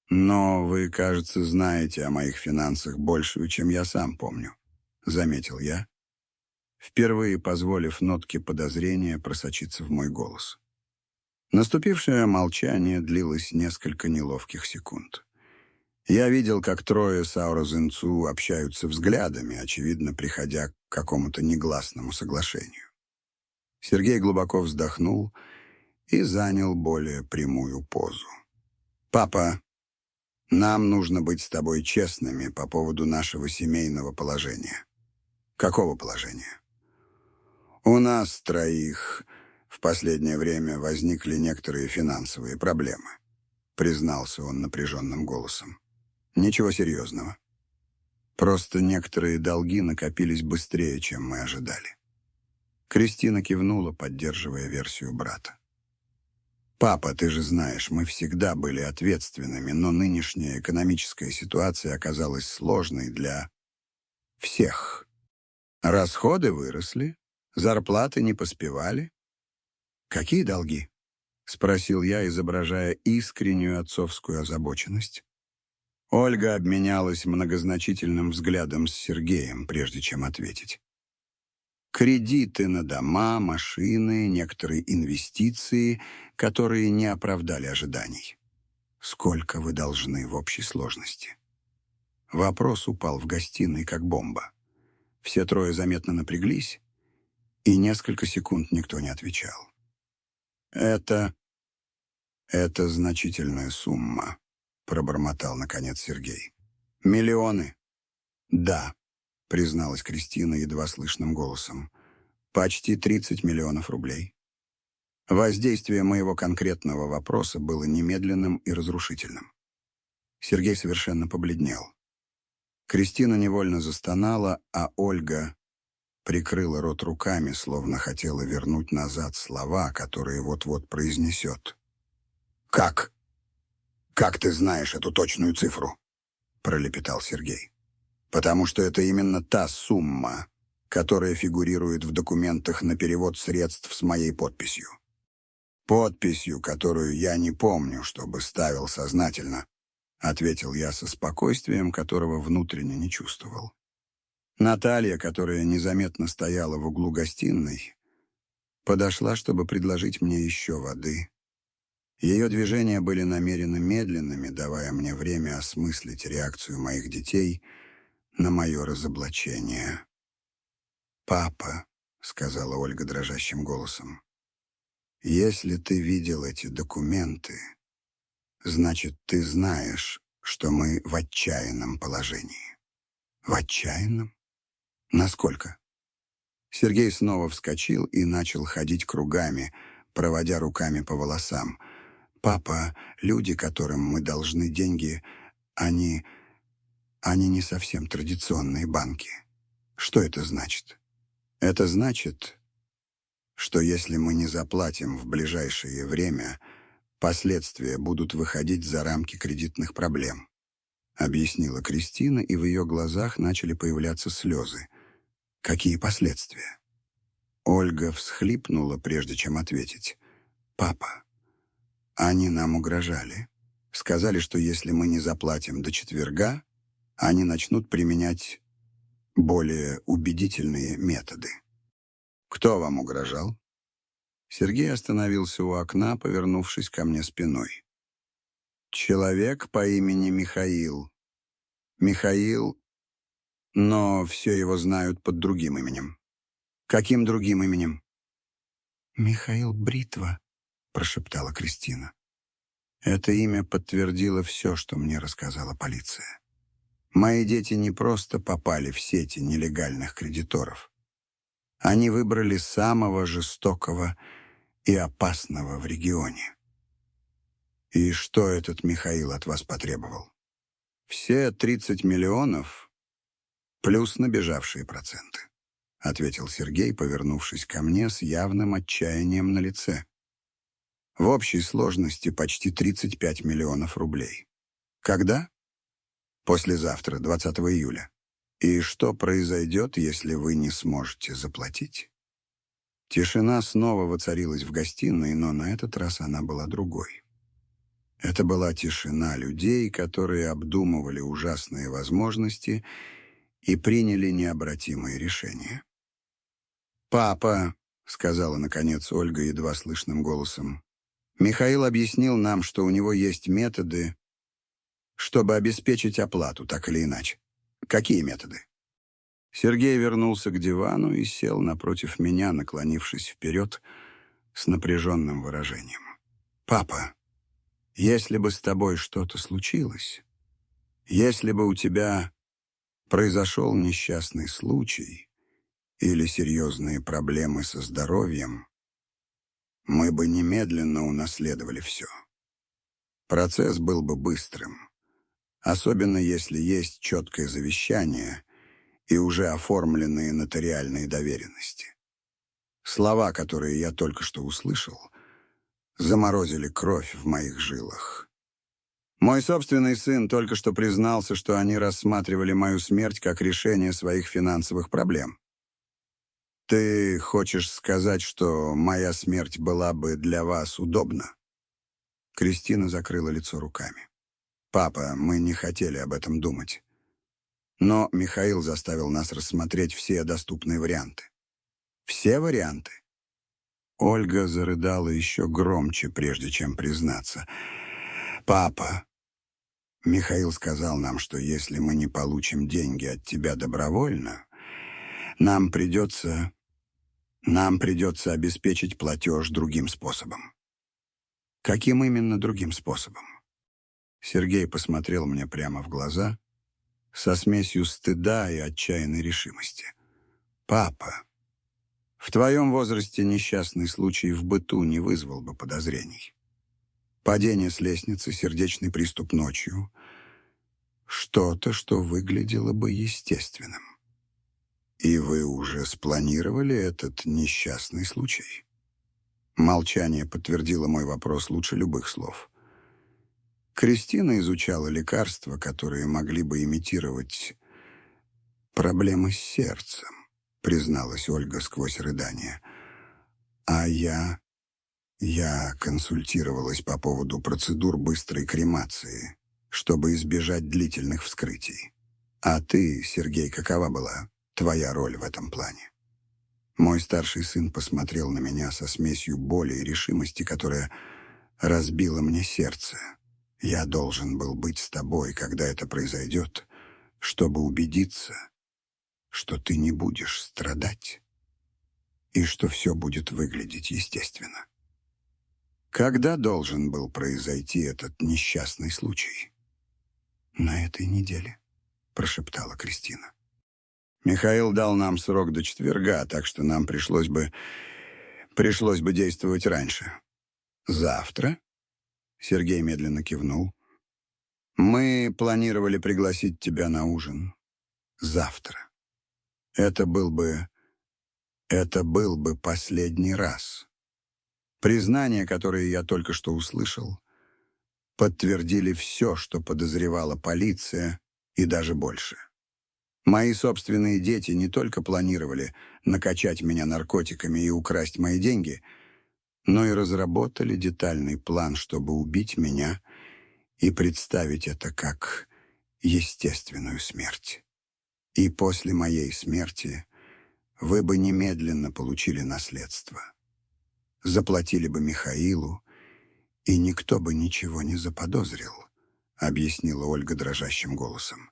Но вы, кажется, знаете о моих финансах больше, чем я сам помню», — заметил я, впервые позволив нотке подозрения просочиться в мой голос. Наступившее молчание длилось несколько неловких секунд. Я видел, как трое Саоро Зинцу общаются взглядами, очевидно, приходя к какому-то негласному соглашению. Сергей глубоко вздохнул и занял более прямую позу. «Папа, нам нужно быть с тобой честными по поводу нашего семейного положения». «Какого положения?» «У нас троих в последнее время возникли некоторые финансовые проблемы», признался он напряженным голосом. «Ничего серьезного. Просто некоторые долги накопились быстрее, чем мы ожидали». Кристина кивнула, поддерживая версию брата. «Папа, ты же знаешь, мы всегда были ответственными, но нынешняя экономическая ситуация оказалась сложной для всех. Расходы выросли, зарплаты не поспевали». «Какие долги?» — спросил я, изображая искреннюю отцовскую озабоченность. Ольга обменялась многозначительным взглядом с Сергеем, прежде чем ответить. «Кредиты на дома, машины, некоторые инвестиции, которые не оправдали ожиданий. Сколько вы должны в общей сложности?» Вопрос упал в гостиной, как бомба. Все трое заметно напряглись, и несколько секунд никто не отвечал. «Это значительная сумма», — пробормотал, наконец, Сергей. «Миллионы?» «Да», — призналась Кристина едва слышным голосом. «Почти 30 миллионов рублей». Воздействие моего конкретного вопроса было немедленным и разрушительным. Сергей совершенно побледнел. Кристина невольно застонала, а Ольга прикрыла рот руками, словно хотела вернуть назад слова, которые вот-вот произнесет. «Как? Как ты знаешь эту точную цифру?» — пролепетал Сергей. «Потому что это именно та сумма, которая фигурирует в документах на перевод средств с моей подписью. Подписью, которую я не помню, чтобы ставил сознательно», — ответил я со спокойствием, которого внутренне не чувствовал. Наталья, которая незаметно стояла в углу гостиной, подошла, чтобы предложить мне еще воды. Ее движения были намеренно медленными, давая мне время осмыслить реакцию моих детей на мое разоблачение. «Папа», — сказала Ольга дрожащим голосом, — «если ты видел эти документы, значит, ты знаешь, что мы в отчаянном положении». «В отчаянном? Насколько?» Сергей снова вскочил и начал ходить кругами, проводя руками по волосам. «Папа, люди, которым мы должны деньги, они не совсем традиционные банки. Что это значит? Это значит, что если мы не заплатим в ближайшее время, последствия будут выходить за рамки кредитных проблем», объяснила Кристина, и в ее глазах начали появляться слезы. «Какие последствия?» Ольга всхлипнула, прежде чем ответить. «Папа, они нам угрожали. Сказали, что если мы не заплатим до четверга, они начнут применять более убедительные методы». «Кто вам угрожал?» Сергей остановился у окна, повернувшись ко мне спиной. «Человек по имени Михаил. Михаил, но все его знают под другим именем». «Каким другим именем?» «Михаил Бритва», — прошептала Кристина. Это имя подтвердило все, что мне рассказала полиция. Мои дети не просто попали в сети нелегальных кредиторов. Они выбрали самого жестокого и опасного в регионе. И что этот Михаил от вас потребовал? Все 30 миллионов плюс набежавшие проценты, ответил Сергей, повернувшись ко мне с явным отчаянием на лице. В общей сложности почти 35 миллионов рублей. Когда? Послезавтра, 20 июля. И что произойдет, если вы не сможете заплатить? Тишина снова воцарилась в гостиной, но на этот раз она была другой. Это была тишина людей, которые обдумывали ужасные возможности и приняли необратимые решения. «Папа», — сказала, наконец, Ольга едва слышным голосом, «Михаил объяснил нам, что у него есть методы, чтобы обеспечить оплату, так или иначе. Какие методы?» Сергей вернулся к дивану и сел напротив меня, наклонившись вперед с напряженным выражением. «Папа, если бы с тобой что-то случилось, если бы у тебя произошел несчастный случай или серьезные проблемы со здоровьем, мы бы немедленно унаследовали все. Процесс был бы быстрым, особенно если есть четкое завещание и уже оформленные нотариальные доверенности. Слова, которые я только что услышал, заморозили кровь в моих жилах. Мой собственный сын только что признался, что они рассматривали мою смерть как решение своих финансовых проблем. Ты хочешь сказать, что моя смерть была бы для вас удобна? Кристина закрыла лицо руками. Папа, мы не хотели об этом думать. Но Михаил заставил нас рассмотреть все доступные варианты. Все варианты. Ольга зарыдала еще громче, прежде чем признаться. «Папа, Михаил сказал нам, что если мы не получим деньги от тебя добровольно, нам придется обеспечить платеж другим способом». «Каким именно другим способом?» Сергей посмотрел мне прямо в глаза со смесью стыда и отчаянной решимости. «Папа, в твоем возрасте несчастный случай в быту не вызвал бы подозрений. Падение с лестницы, сердечный приступ ночью — что-то, что выглядело бы естественным. И вы уже спланировали этот несчастный случай?» Молчание подтвердило мой вопрос лучше любых слов. Кристина изучала лекарства, которые могли бы имитировать проблемы с сердцем, призналась Ольга сквозь рыдание. А я консультировалась по поводу процедур быстрой кремации, чтобы избежать длительных вскрытий. А ты, Сергей, какова была твоя роль в этом плане? Мой старший сын посмотрел на меня со смесью боли и решимости, которая разбила мне сердце. Я должен был быть с тобой, когда это произойдет, чтобы убедиться, что ты не будешь страдать и что все будет выглядеть естественно. Когда должен был произойти этот несчастный случай? «На этой неделе», — прошептала Кристина. «Михаил дал нам срок до четверга, так что нам пришлось бы действовать раньше». «Завтра?» — Сергей медленно кивнул. «Мы планировали пригласить тебя на ужин. Завтра. Это был бы последний раз». Признания, которые я только что услышал, подтвердили все, что подозревала полиция, и даже больше. Мои собственные дети не только планировали накачать меня наркотиками и украсть мои деньги, но и разработали детальный план, чтобы убить меня и представить это как естественную смерть. И после моей смерти вы бы немедленно получили наследство. Заплатили бы Михаилу, и никто бы ничего не заподозрил, объяснила Ольга дрожащим голосом.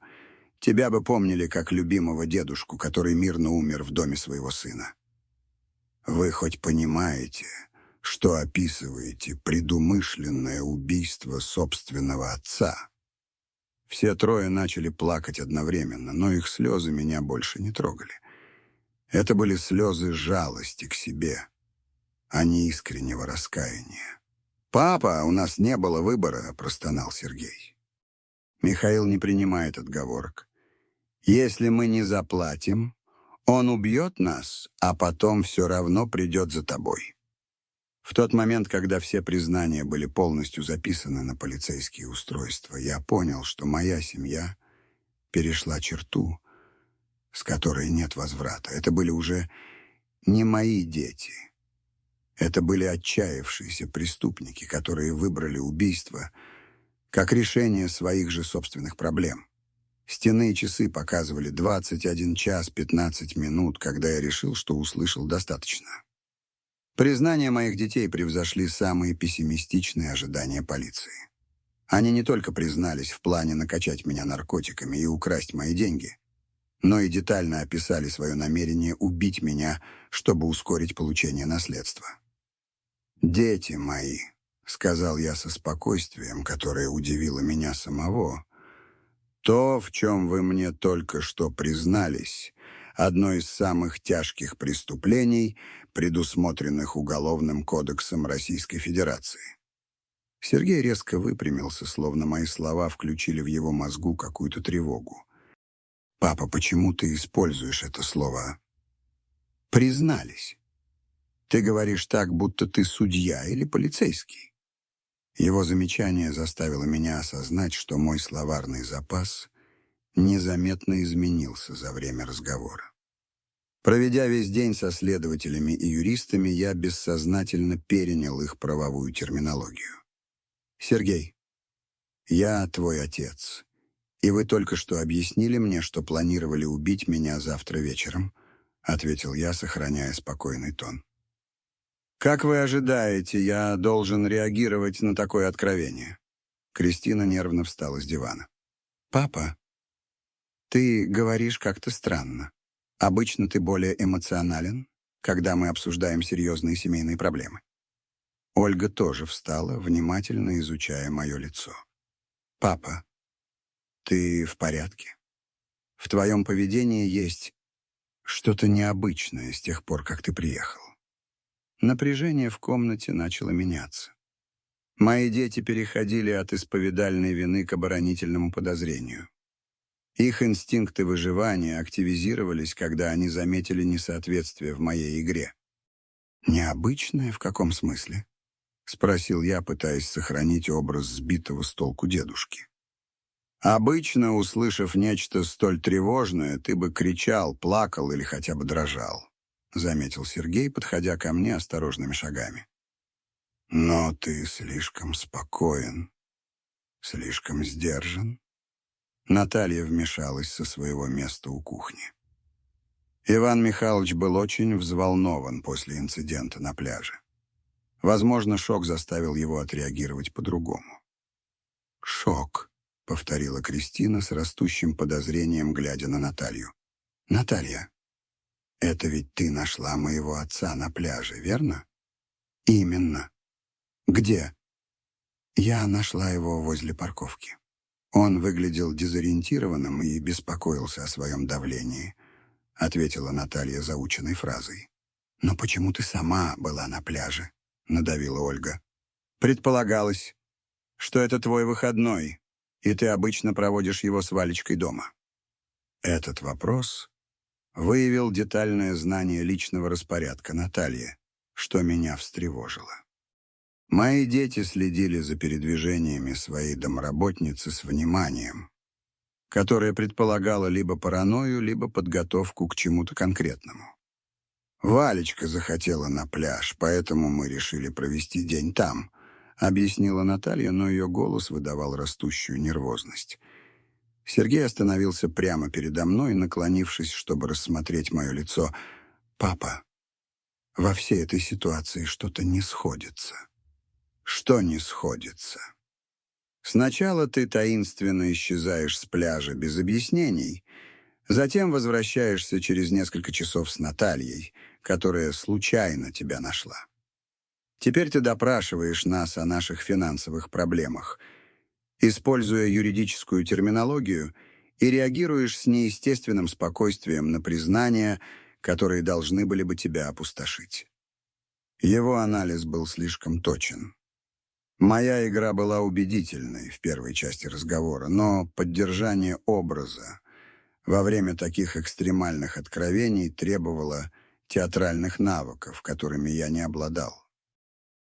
Тебя бы помнили как любимого дедушку, который мирно умер в доме своего сына. Вы хоть понимаете, что описываете предумышленное убийство собственного отца? Все трое начали плакать одновременно, но их слезы меня больше не трогали. Это были слезы жалости к себе, а не искреннего раскаяния. «Папа, у нас не было выбора», — простонал Сергей. «Михаил не принимает отговорок. Если мы не заплатим, он убьет нас, а потом все равно придет за тобой». В тот момент, когда все признания были полностью записаны на полицейские устройства, я понял, что моя семья перешла черту, с которой нет возврата. Это были уже не мои дети. Это были отчаявшиеся преступники, которые выбрали убийство как решение своих же собственных проблем. Стенные часы показывали 21 час 15 минут, когда я решил, что услышал достаточно. Признания моих детей превзошли самые пессимистичные ожидания полиции. Они не только признались в плане накачать меня наркотиками и украсть мои деньги, но и детально описали свое намерение убить меня, чтобы ускорить получение наследства. «Дети мои», — сказал я со спокойствием, которое удивило меня самого, «то, в чем вы мне только что признались, одно из самых тяжких преступлений, предусмотренных Уголовным кодексом Российской Федерации». Сергей резко выпрямился, словно мои слова включили в его мозгу какую-то тревогу. «Папа, почему ты используешь это слово «признались»? Ты говоришь так, будто ты судья или полицейский». Его замечание заставило меня осознать, что мой словарный запас незаметно изменился за время разговора. Проведя весь день со следователями и юристами, я бессознательно перенял их правовую терминологию. «Сергей, я твой отец, и вы только что объяснили мне, что планировали убить меня завтра вечером», — ответил я, сохраняя спокойный тон. «Как вы ожидаете, я должен реагировать на такое откровение?» Кристина нервно встала с дивана. «Папа, ты говоришь как-то странно. Обычно ты более эмоционален, когда мы обсуждаем серьезные семейные проблемы». Ольга тоже встала, внимательно изучая мое лицо. «Папа, ты в порядке? В твоем поведении есть что-то необычное с тех пор, как ты приехал». Напряжение в комнате начало меняться. Мои дети переходили от исповедальной вины к оборонительному подозрению. Их инстинкты выживания активизировались, когда они заметили несоответствие в моей игре. «Необычное в каком смысле?» — спросил я, пытаясь сохранить образ сбитого с толку дедушки. «Обычно, услышав нечто столь тревожное, ты бы кричал, плакал или хотя бы дрожал», — заметил Сергей, подходя ко мне осторожными шагами. «Но ты слишком спокоен, слишком сдержан». Наталья вмешалась со своего места у кухни. Иван Михайлович был очень взволнован после инцидента на пляже. Возможно, шок заставил его отреагировать по-другому. «Шок», — повторила Кристина с растущим подозрением, глядя на Наталью. «Наталья, это ведь ты нашла моего отца на пляже, верно?» «Именно. Где?» «Я нашла его возле парковки. Он выглядел дезориентированным и беспокоился о своем давлении», — ответила Наталья заученной фразой. «Но почему ты сама была на пляже?» — надавила Ольга. «Предполагалось, что это твой выходной, и ты обычно проводишь его с Валечкой дома». Этот вопрос выявил детальное знание личного распорядка Натальи, что меня встревожило. Мои дети следили за передвижениями своей домработницы с вниманием, которое предполагало либо паранойю, либо подготовку к чему-то конкретному. «Валечка захотела на пляж, поэтому мы решили провести день там», — объяснила Наталья, но ее голос выдавал растущую нервозность. Сергей остановился прямо передо мной, наклонившись, чтобы рассмотреть мое лицо. «Папа, во всей этой ситуации что-то не сходится». «Что не сходится?» «Сначала ты таинственно исчезаешь с пляжа без объяснений, затем возвращаешься через несколько часов с Натальей, которая случайно тебя нашла. Теперь ты допрашиваешь нас о наших финансовых проблемах, используя юридическую терминологию, и реагируешь с неестественным спокойствием на признания, которые должны были бы тебя опустошить. Его анализ был слишком точен. Моя игра была убедительной в первой части разговора, но поддержание образа во время таких экстремальных откровений требовало театральных навыков, которыми я не обладал.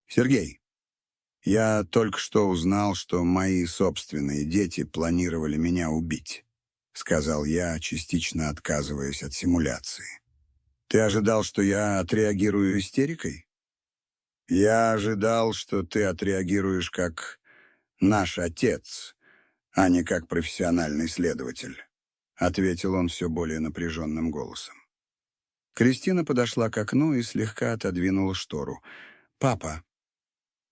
«Сергей, я только что узнал, что мои собственные дети планировали меня убить», — сказал я, частично отказываясь от симуляции. «Ты ожидал, что я отреагирую истерикой?» «Я ожидал, что ты отреагируешь как наш отец, а не как профессиональный следователь», — ответил он все более напряженным голосом. Кристина подошла к окну и слегка отодвинула штору. «Папа,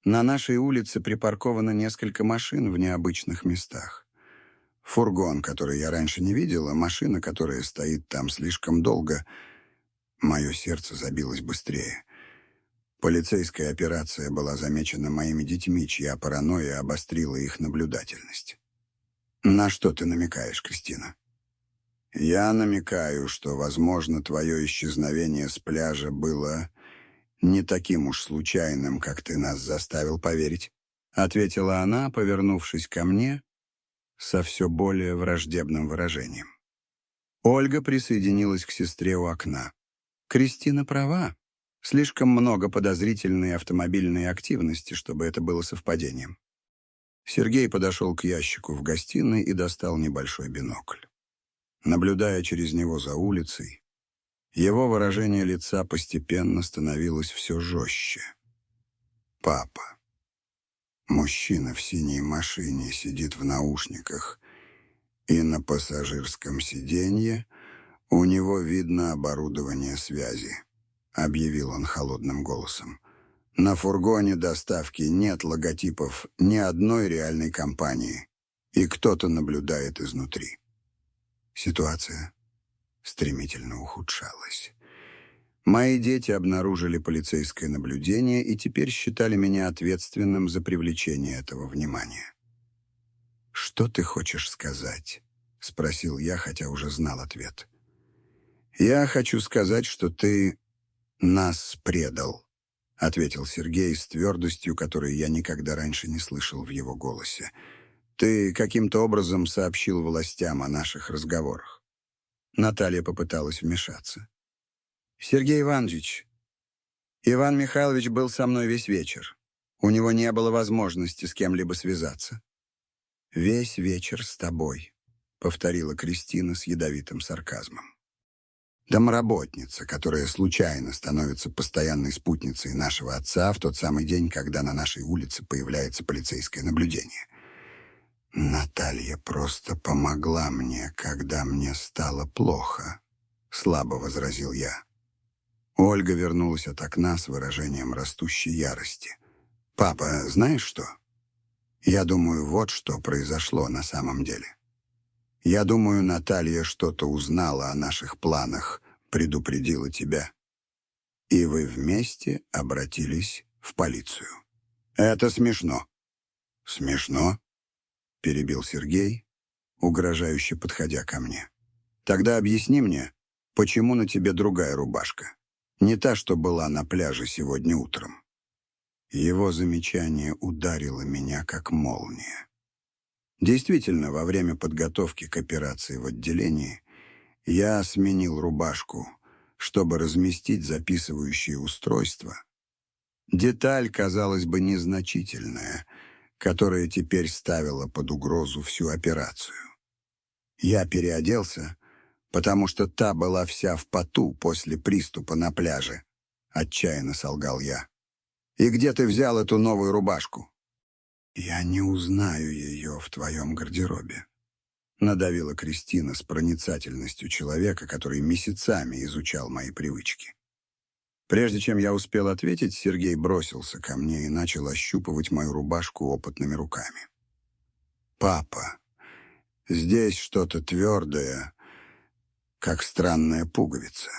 на нашей улице припарковано несколько машин в необычных местах. Фургон, который я раньше не видела, машина, которая стоит там слишком долго». Мое сердце забилось быстрее. Полицейская операция была замечена моими детьми, чья паранойя обострила их наблюдательность. «На что ты намекаешь, Кристина?» «Я намекаю, что, возможно, твое исчезновение с пляжа было не таким уж случайным, как ты нас заставил поверить», — ответила она, повернувшись ко мне со все более враждебным выражением. Ольга присоединилась к сестре у окна. «Кристина права. Слишком много подозрительной автомобильной активности, чтобы это было совпадением». Сергей подошел к ящику в гостиной и достал небольшой бинокль. Наблюдая через него за улицей, его выражение лица постепенно становилось все жестче. «Папа. Мужчина в синей машине сидит в наушниках, и на пассажирском сиденье у него видно оборудование связи», — объявил он холодным голосом. «На фургоне доставки нет логотипов ни одной реальной компании, и кто-то наблюдает изнутри». Ситуация стремительно ухудшалась. Мои дети обнаружили полицейское наблюдение и теперь считали меня ответственным за привлечение этого внимания. «Что ты хочешь сказать?» — спросил я, хотя уже знал ответ. «Я хочу сказать, что ты нас предал», — ответил Сергей с твердостью, которой я никогда раньше не слышал в его голосе. «Ты каким-то образом сообщил властям о наших разговорах». Наталья попыталась вмешаться. «Сергей Иванович, Иван Михайлович был со мной весь вечер. У него не было возможности с кем-либо связаться». «Весь вечер с тобой», — повторила Кристина с ядовитым сарказмом. Домработница, которая случайно становится постоянной спутницей нашего отца в тот самый день, когда на нашей улице появляется полицейское наблюдение. «Наталья просто помогла мне, когда мне стало плохо», — слабо возразил я. Ольга вернулась от окна с выражением растущей ярости. «Папа, знаешь что? Я думаю, вот что произошло на самом деле. Я думаю, Наталья что-то узнала о наших планах, предупредила тебя. И вы вместе обратились в полицию. Это смешно». «Смешно?» — перебил Сергей, угрожающе подходя ко мне. «Тогда объясни мне, почему на тебе другая рубашка? Не та, что была на пляже сегодня утром». Его замечание ударило меня, как молния. Действительно, во время подготовки к операции в отделении я сменил рубашку, чтобы разместить записывающее устройство. Деталь, казалось бы, незначительная, которая теперь ставила под угрозу всю операцию. Я переоделся, потому что та была вся в поту после приступа на пляже, отчаянно солгал я. «И где ты взял эту новую рубашку?» «Я не узнаю ее в твоем гардеробе», — надавила Кристина с проницательностью человека, который месяцами изучал мои привычки. Прежде чем я успел ответить, Сергей бросился ко мне и начал ощупывать мою рубашку опытными руками. «Папа, здесь что-то твердое, как странная пуговица».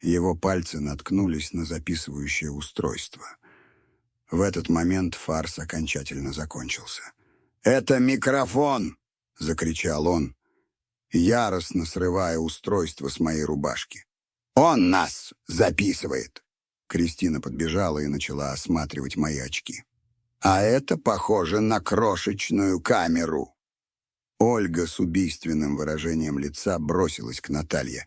Его пальцы наткнулись на записывающее устройство. В этот момент фарс окончательно закончился. «Это микрофон!» — закричал он, яростно срывая устройство с моей рубашки. Он нас записывает. Кристина подбежала и начала осматривать мои очки. А это похоже на крошечную камеру. Ольга с убийственным выражением лица бросилась к Наталье.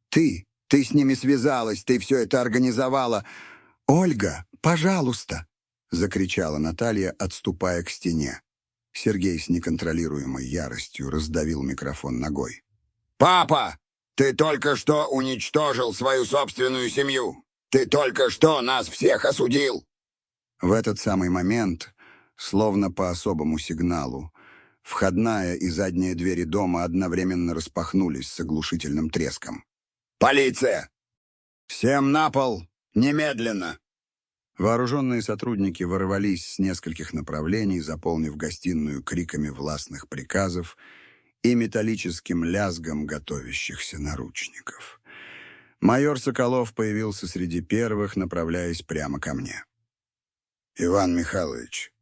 Ты с ними связалась, ты все это организовала. «Ольга, пожалуйста!» — закричала Наталья, отступая к стене. Сергей с неконтролируемой яростью раздавил микрофон ногой. «Папа, ты только что уничтожил свою собственную семью! Ты только что нас всех осудил!» В этот самый момент, словно по особому сигналу, входная и задняя двери дома одновременно распахнулись с оглушительным треском. «Полиция! Всем на пол! Немедленно!» Вооруженные сотрудники ворвались с нескольких направлений, заполнив гостиную криками властных приказов и металлическим лязгом готовящихся наручников. Майор Соколов появился среди первых, направляясь прямо ко мне. «Иван Михайлович,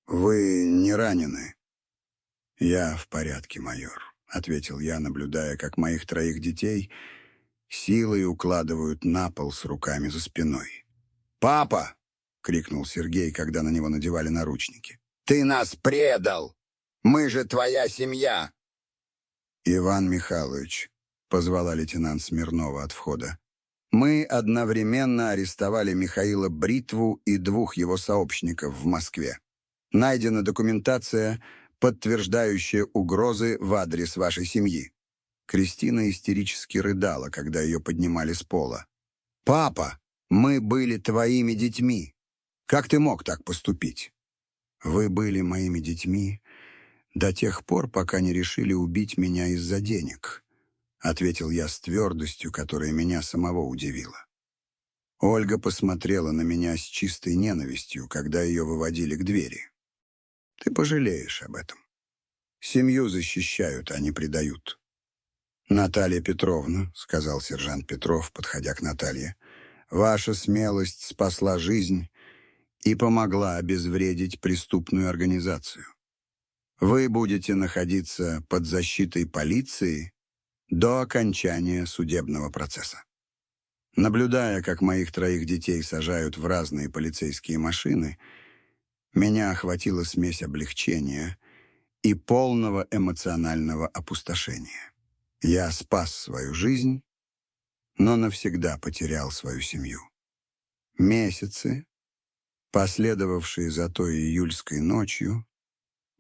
вы не ранены?» «Я в порядке, майор», — ответил я, наблюдая, как моих 3 детей силой укладывают на пол с руками за спиной. «Папа!» — крикнул Сергей, когда на него надевали наручники. «Ты нас предал! Мы же твоя семья!» «Иван Михайлович», — позвала лейтенант Смирнова от входа, «мы одновременно арестовали Михаила Бритву и 2 его сообщников в Москве. Найдена документация, подтверждающая угрозы в адрес вашей семьи». Кристина истерически рыдала, когда ее поднимали с пола. «Папа, мы были твоими детьми. Как ты мог так поступить?» «Вы были моими детьми до тех пор, пока не решили убить меня из-за денег», — ответил я с твердостью, которая меня самого удивила. Ольга посмотрела на меня с чистой ненавистью, когда ее выводили к двери. «Ты пожалеешь об этом. Семью защищают, а не предают». «Наталья Петровна», — сказал сержант Петров, подходя к Наталье, «ваша смелость спасла жизнь и помогла обезвредить преступную организацию. Вы будете находиться под защитой полиции до окончания судебного процесса». Наблюдая, как моих 3 детей сажают в разные полицейские машины, меня охватила смесь облегчения и полного эмоционального опустошения. Я спас свою жизнь, но навсегда потерял свою семью. Месяцы, последовавшие за той июльской ночью,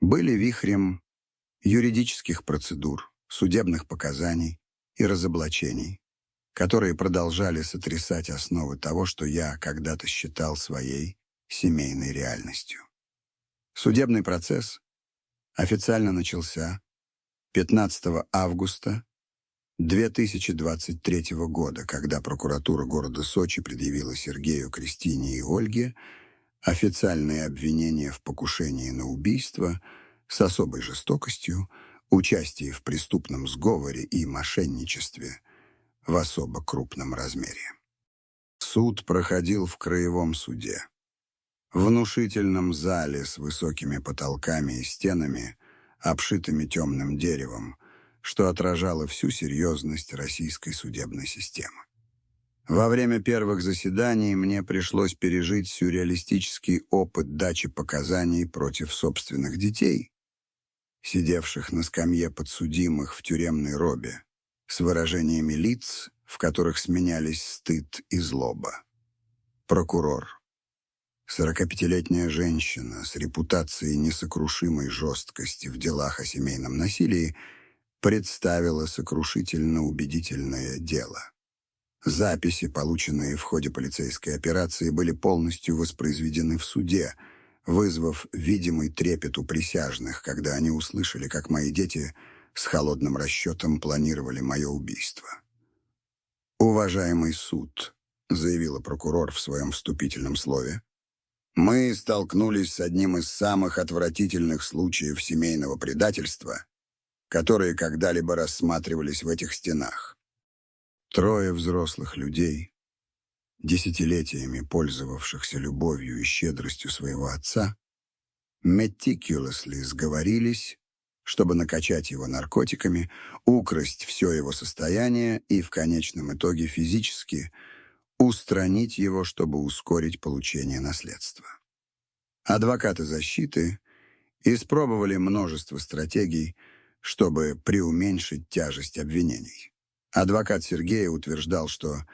были вихрем юридических процедур, судебных показаний и разоблачений, которые продолжали сотрясать основы того, что я когда-то считал своей семейной реальностью. Судебный процесс официально начался 15 августа 2023 года, когда прокуратура города Сочи предъявила Сергею, Кристине и Ольге официальные обвинения в покушении на убийство с особой жестокостью, участии в преступном сговоре и мошенничестве в особо крупном размере. Суд проходил в краевом суде. В внушительном зале с высокими потолками и стенами, обшитыми темным деревом, что отражало всю серьезность российской судебной системы. Во время первых заседаний мне пришлось пережить сюрреалистический опыт дачи показаний против собственных детей, сидевших на скамье подсудимых в тюремной робе, с выражениями лиц, в которых сменялись стыд и злоба. Прокурор. 45-летняя женщина с репутацией несокрушимой жесткости в делах о семейном насилии представила сокрушительно убедительное дело. Записи, полученные в ходе полицейской операции, были полностью воспроизведены в суде, вызвав видимый трепет у присяжных, когда они услышали, как мои дети с холодным расчетом планировали мое убийство. «Уважаемый суд», — заявила прокурор в своем вступительном слове, «мы столкнулись с одним из самых отвратительных случаев семейного предательства, которые когда-либо рассматривались в этих стенах. 3 взрослых людей, десятилетиями пользовавшихся любовью и щедростью своего отца, meticulously сговорились чтобы накачать его наркотиками, украсть все его состояние и в конечном итоге физически устранить его, чтобы ускорить получение наследства. Адвокаты защиты испробовали множество стратегий, чтобы преуменьшить тяжесть обвинений. Адвокат Сергея утверждал, что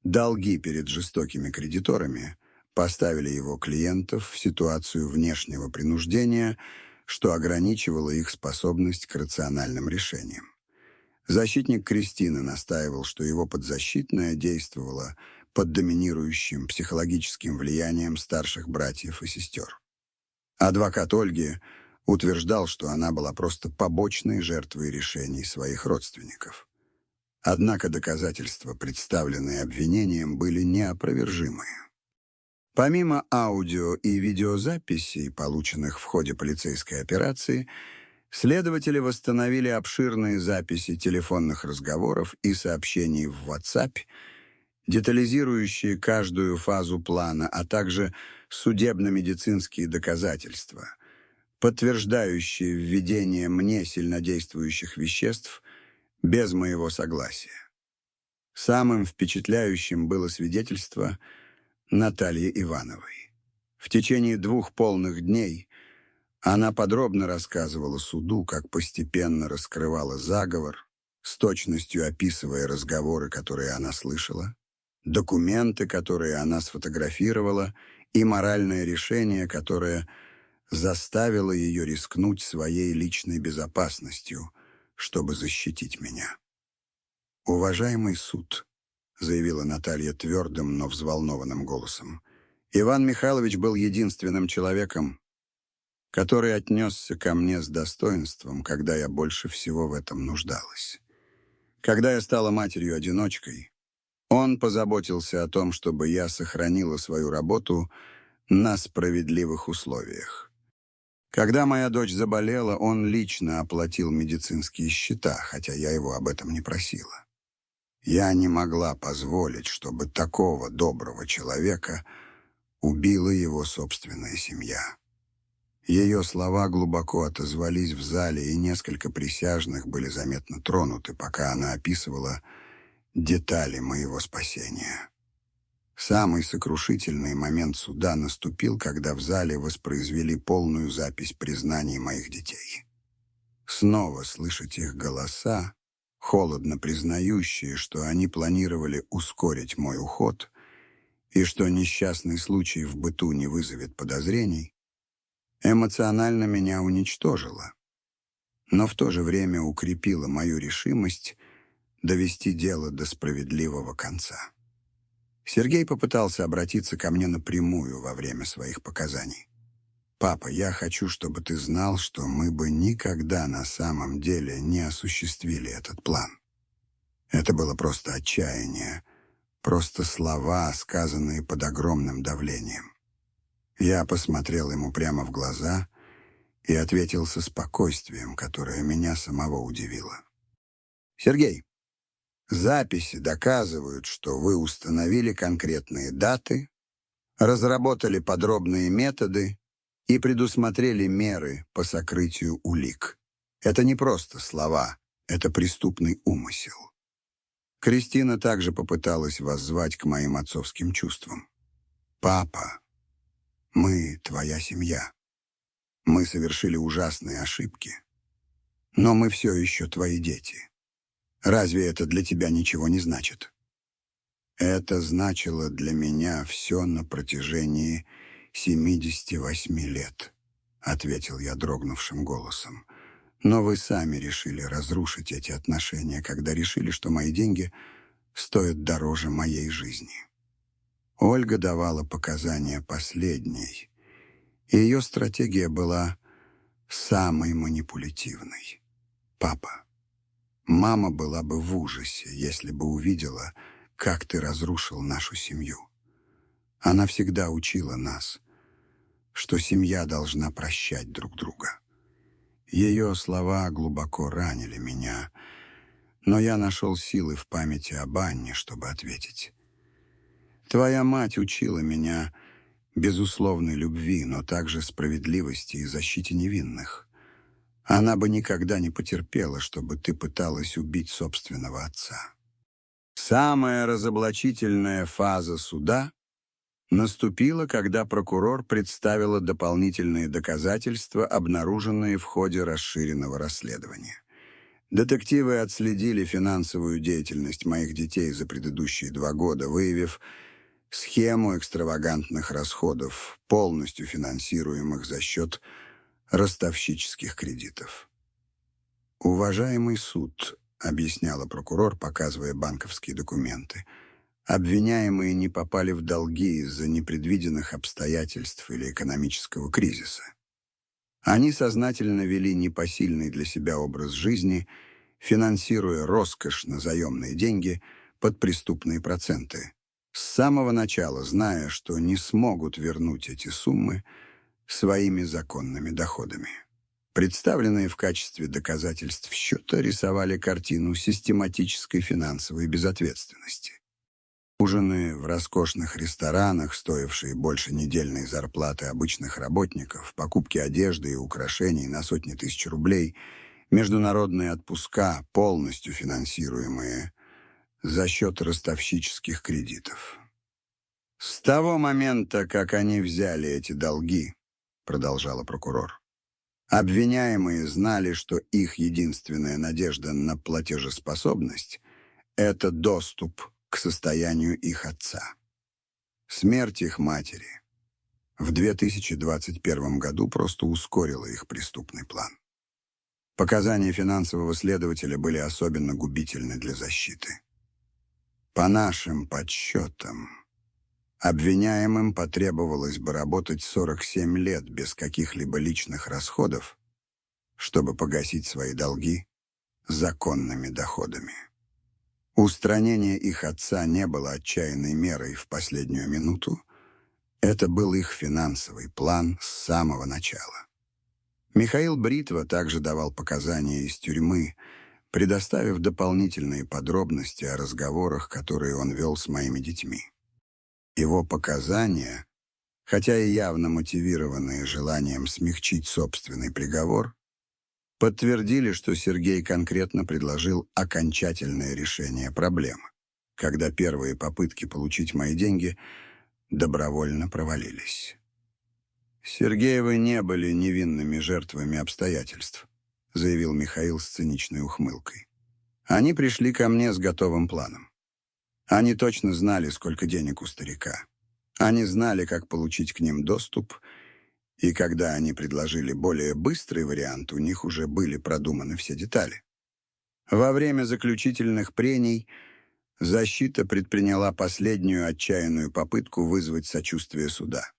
долги перед жестокими кредиторами поставили его клиентов в ситуацию внешнего принуждения, что ограничивало их способность к рациональным решениям. Защитник Кристины настаивал, что его подзащитная действовала под доминирующим психологическим влиянием старших братьев и сестер. Адвокат Ольги утверждал, что она была просто побочной жертвой решений своих родственников. Однако доказательства, представленные обвинением, были неопровержимые. Помимо аудио и видеозаписей, полученных в ходе полицейской операции, следователи восстановили обширные записи телефонных разговоров и сообщений в WhatsApp, детализирующие каждую фазу плана, а также судебно-медицинские доказательства, подтверждающие введение мне сильнодействующих веществ без моего согласия. Самым впечатляющим было свидетельство Натальи Ивановой. В течение 2 полных дней она подробно рассказывала суду, как постепенно раскрывала заговор, с точностью описывая разговоры, которые она слышала, документы, которые она сфотографировала, и моральное решение, которое заставило ее рискнуть своей личной безопасностью, чтобы защитить меня. «Уважаемый суд», — заявила Наталья твердым, но взволнованным голосом, «Иван Михайлович был единственным человеком, который отнесся ко мне с достоинством, когда я больше всего в этом нуждалась. Когда я стала матерью-одиночкой, он позаботился о том, чтобы я сохранила свою работу на справедливых условиях. Когда моя дочь заболела, он лично оплатил медицинские счета, хотя я его об этом не просила. Я не могла позволить, чтобы такого доброго человека убила его собственная семья». Ее слова глубоко отозвались в зале, и несколько присяжных были заметно тронуты, пока она описывала детали моего спасения. Самый сокрушительный момент суда наступил, когда в зале воспроизвели полную запись признаний моих детей. Снова слышать их голоса, холодно признающие, что они планировали ускорить мой уход и что несчастный случай в быту не вызовет подозрений, эмоционально меня уничтожило, но в то же время укрепило мою решимость довести дело до справедливого конца. Сергей попытался обратиться ко мне напрямую во время своих показаний. «Папа, я хочу, чтобы ты знал, что мы бы никогда на самом деле не осуществили этот план. Это было просто отчаяние, просто слова, сказанные под огромным давлением». Я посмотрел ему прямо в глаза и ответил со спокойствием, которое меня самого удивило. «Сергей, записи доказывают, что вы установили конкретные даты, разработали подробные методы и предусмотрели меры по сокрытию улик. Это не просто слова, это преступный умысел». Кристина также попыталась воззвать к моим отцовским чувствам. «Папа, мы твоя семья. Мы совершили ужасные ошибки. Но мы все еще твои дети. Разве это для тебя ничего не значит?» Это значило для меня все на протяжении 78 лет, ответил я дрогнувшим голосом. Но вы сами решили разрушить эти отношения, когда решили, что мои деньги стоят дороже моей жизни. Ольга давала показания последней, и ее стратегия была самой манипулятивной. «Папа, мама была бы в ужасе, если бы увидела, как ты разрушил нашу семью. Она всегда учила нас, что семья должна прощать друг друга». Ее слова глубоко ранили меня, но я нашел силы в памяти об Анне, чтобы ответить. «Твоя мать учила меня безусловной любви, но также справедливости и защите невинных. Она бы никогда не потерпела, чтобы ты пыталась убить собственного отца. Самая разоблачительная фаза суда наступила, когда прокурор представила дополнительные доказательства, обнаруженные в ходе расширенного расследования. Детективы отследили финансовую деятельность моих детей за предыдущие 2 года, выявив схему экстравагантных расходов, полностью финансируемых за счет ростовщических кредитов. «Уважаемый суд», — объясняла прокурор, показывая банковские документы, «обвиняемые не попали в долги из-за непредвиденных обстоятельств или экономического кризиса. Они сознательно вели непосильный для себя образ жизни, финансируя роскошь на заемные деньги под преступные проценты, с самого начала зная, что не смогут вернуть эти суммы своими законными доходами. Представленные в качестве доказательств счета рисовали картину систематической финансовой безответственности. Ужины в роскошных ресторанах, стоившие больше недельной зарплаты обычных работников, покупки одежды и украшений на сотни тысяч рублей, международные отпуска, полностью финансируемые за счет ростовщических кредитов. «С того момента, как они взяли эти долги, — продолжала прокурор, — обвиняемые знали, что их единственная надежда на платежеспособность — это доступ к состоянию их отца. Смерть их матери в 2021 году просто ускорила их преступный план. Показания финансового следователя были особенно губительны для защиты. По нашим подсчетам, обвиняемым потребовалось бы работать 47 лет без каких-либо личных расходов, чтобы погасить свои долги законными доходами. Устранение их отца не было отчаянной мерой в последнюю минуту. Это был их финансовый план с самого начала. Михаил Бритва также давал показания из тюрьмы, предоставив дополнительные подробности о разговорах, которые он вел с моими детьми. Его показания, хотя и явно мотивированные желанием смягчить собственный приговор, подтвердили, что Сергей конкретно предложил окончательное решение проблемы, когда первые попытки получить мои деньги добровольно провалились. «Сергеевы не были невинными жертвами обстоятельств», — заявил Михаил с циничной ухмылкой. «Они пришли ко мне с готовым планом. Они точно знали, сколько денег у старика. Они знали, как получить к ним доступ, и когда они предложили более быстрый вариант, у них уже были продуманы все детали. Во время заключительных прений защита предприняла последнюю отчаянную попытку вызвать сочувствие суда.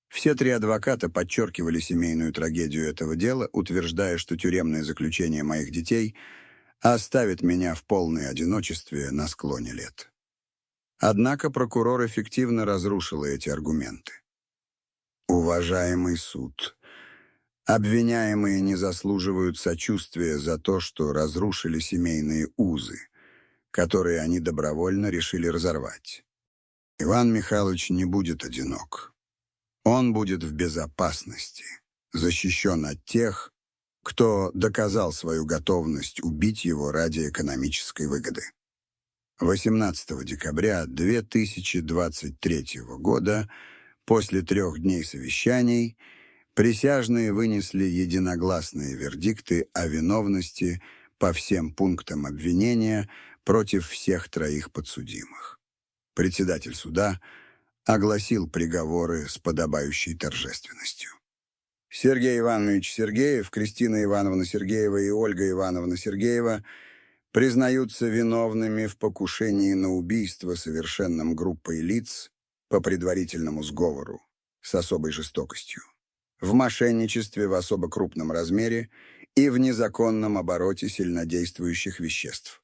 Все 3 адвоката подчеркивали семейную трагедию этого дела, утверждая, что тюремное заключение моих детей оставит меня в полном одиночестве на склоне лет. Однако прокурор эффективно разрушил эти аргументы. «Уважаемый суд, обвиняемые не заслуживают сочувствия за то, что разрушили семейные узы, которые они добровольно решили разорвать. Иван Михайлович не будет одинок. Он будет в безопасности, защищен от тех, кто доказал свою готовность убить его ради экономической выгоды». 18 декабря 2023 года, после 3 дней совещаний, присяжные вынесли единогласные вердикты о виновности по всем пунктам обвинения против всех 3 подсудимых. Председатель суда огласил приговоры с подобающей торжественностью. Сергей Иванович Сергеев, Кристина Ивановна Сергеева и Ольга Ивановна Сергеева признаются виновными в покушении на убийство совершенном группой лиц по предварительному сговору с особой жестокостью, в мошенничестве в особо крупном размере и в незаконном обороте сильнодействующих веществ.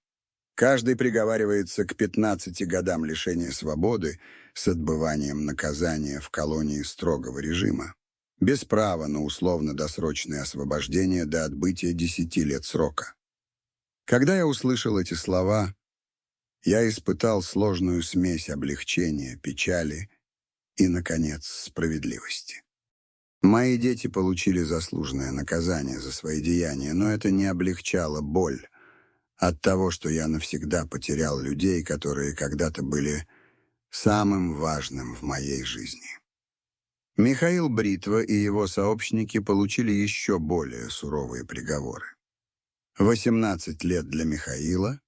Каждый приговаривается к 15 годам лишения свободы с отбыванием наказания в колонии строгого режима, без права на условно-досрочное освобождение до отбытия 10 лет срока. Когда я услышал эти слова, я испытал сложную смесь облегчения, печали и, наконец, справедливости. Мои дети получили заслуженное наказание за свои деяния, но это не облегчало боль от того, что я навсегда потерял людей, которые когда-то были самым важным в моей жизни. Михаил Бритва и его сообщники получили еще более суровые приговоры. 18 лет для Михаила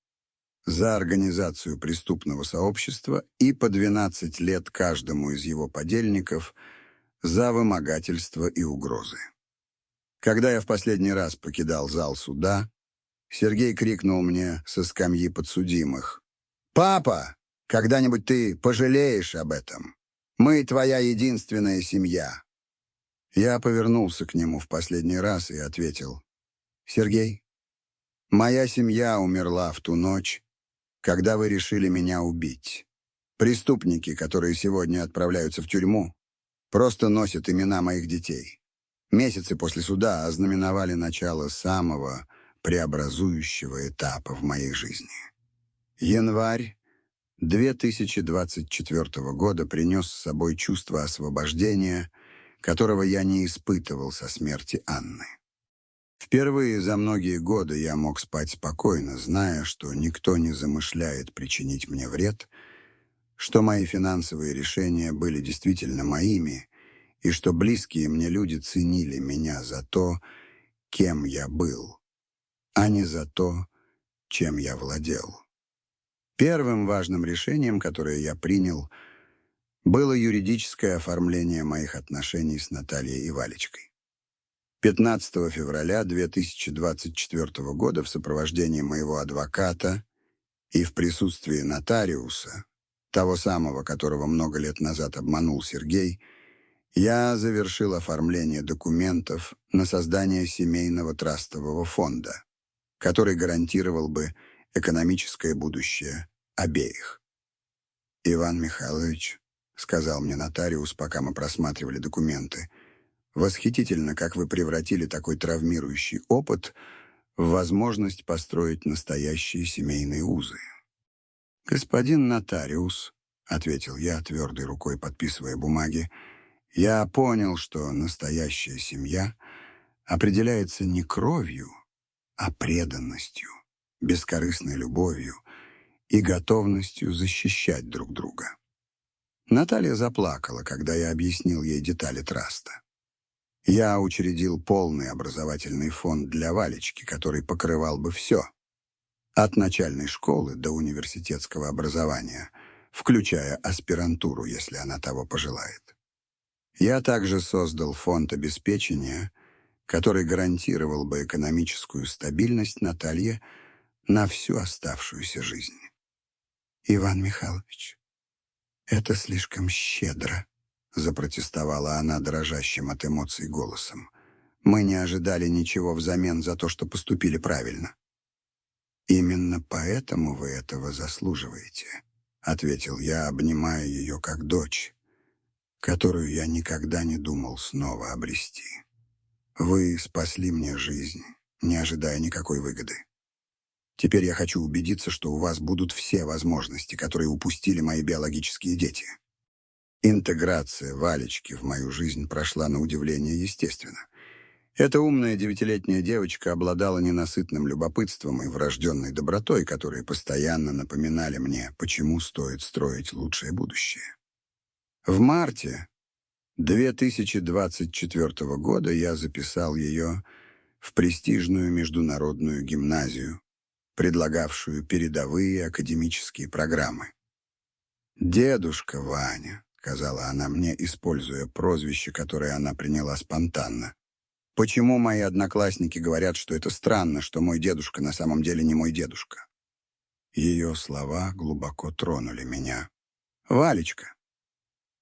за организацию преступного сообщества и по 12 лет каждому из его подельников за вымогательство и угрозы. Когда я в последний раз покидал зал суда, Сергей крикнул мне со скамьи подсудимых: «Папа, когда-нибудь ты пожалеешь об этом? Мы твоя единственная семья». Я повернулся к нему в последний раз и ответил: «Сергей, моя семья умерла в ту ночь, когда вы решили меня убить. Преступники, которые сегодня отправляются в тюрьму, просто носят имена моих детей. Месяцы после суда ознаменовали начало самого преобразующего этапа в моей жизни. Январь 2024 года принес с собой чувство освобождения, которого я не испытывал со смерти Анны. Впервые за многие годы я мог спать спокойно, зная, что никто не замышляет причинить мне вред, что мои финансовые решения были действительно моими, и что близкие мне люди ценили меня за то, кем я был, а не за то, чем я владел. Первым важным решением, которое я принял, было юридическое оформление моих отношений с Натальей и Валечкой. 15 февраля 2024 года в сопровождении моего адвоката и в присутствии нотариуса, того самого, которого много лет назад обманул Сергей, я завершил оформление документов на создание семейного трастового фонда, который гарантировал бы экономическое будущее обеих. «Иван Михайлович», — сказал мне нотариус, пока мы просматривали документы, «восхитительно, как вы превратили такой травмирующий опыт в возможность построить настоящие семейные узы». «Господин нотариус», — ответил я, твердой рукой подписывая бумаги, «я понял, что настоящая семья определяется не кровью, а преданностью, бескорыстной любовью и готовностью защищать друг друга». Наталья заплакала, когда я объяснил ей детали траста. Я учредил полный образовательный фонд для Валечки, который покрывал бы все, от начальной школы до университетского образования, включая аспирантуру, если она того пожелает. Я также создал фонд обеспечения, который гарантировал бы экономическую стабильность Наталье на всю оставшуюся жизнь. «Иван Михайлович, это слишком щедро», — запротестовала она дрожащим от эмоций голосом. «Мы не ожидали ничего взамен за то, что поступили правильно». «Именно поэтому вы этого заслуживаете», — ответил я, обнимая ее как дочь, которую я никогда не думал снова обрести. «Вы спасли мне жизнь, не ожидая никакой выгоды. Теперь я хочу убедиться, что у вас будут все возможности, которые упустили мои биологические дети». Интеграция Валечки в мою жизнь прошла на удивление естественно. Эта умная 9-летняя девочка обладала ненасытным любопытством и врожденной добротой, которые постоянно напоминали мне, почему стоит строить лучшее будущее. В марте 2024 года я записал ее в престижную международную гимназию, предлагавшую передовые академические программы. «Дедушка Ваня», — сказала она мне, используя прозвище, которое она приняла спонтанно. «Почему мои одноклассники говорят, что это странно, что мой дедушка на самом деле не мой дедушка?» Ее слова глубоко тронули меня. «Валечка,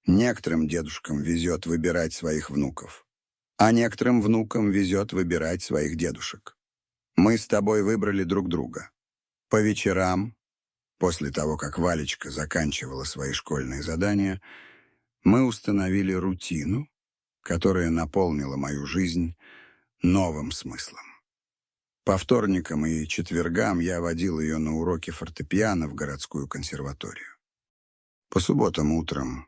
некоторым дедушкам везет выбирать своих внуков, а некоторым внукам везет выбирать своих дедушек. Мы с тобой выбрали друг друга. По вечерам, после того, как Валечка заканчивала свои школьные задания, мы установили рутину, которая наполнила мою жизнь новым смыслом. По вторникам и четвергам я водил ее на уроки фортепиано в городскую консерваторию. По субботам утром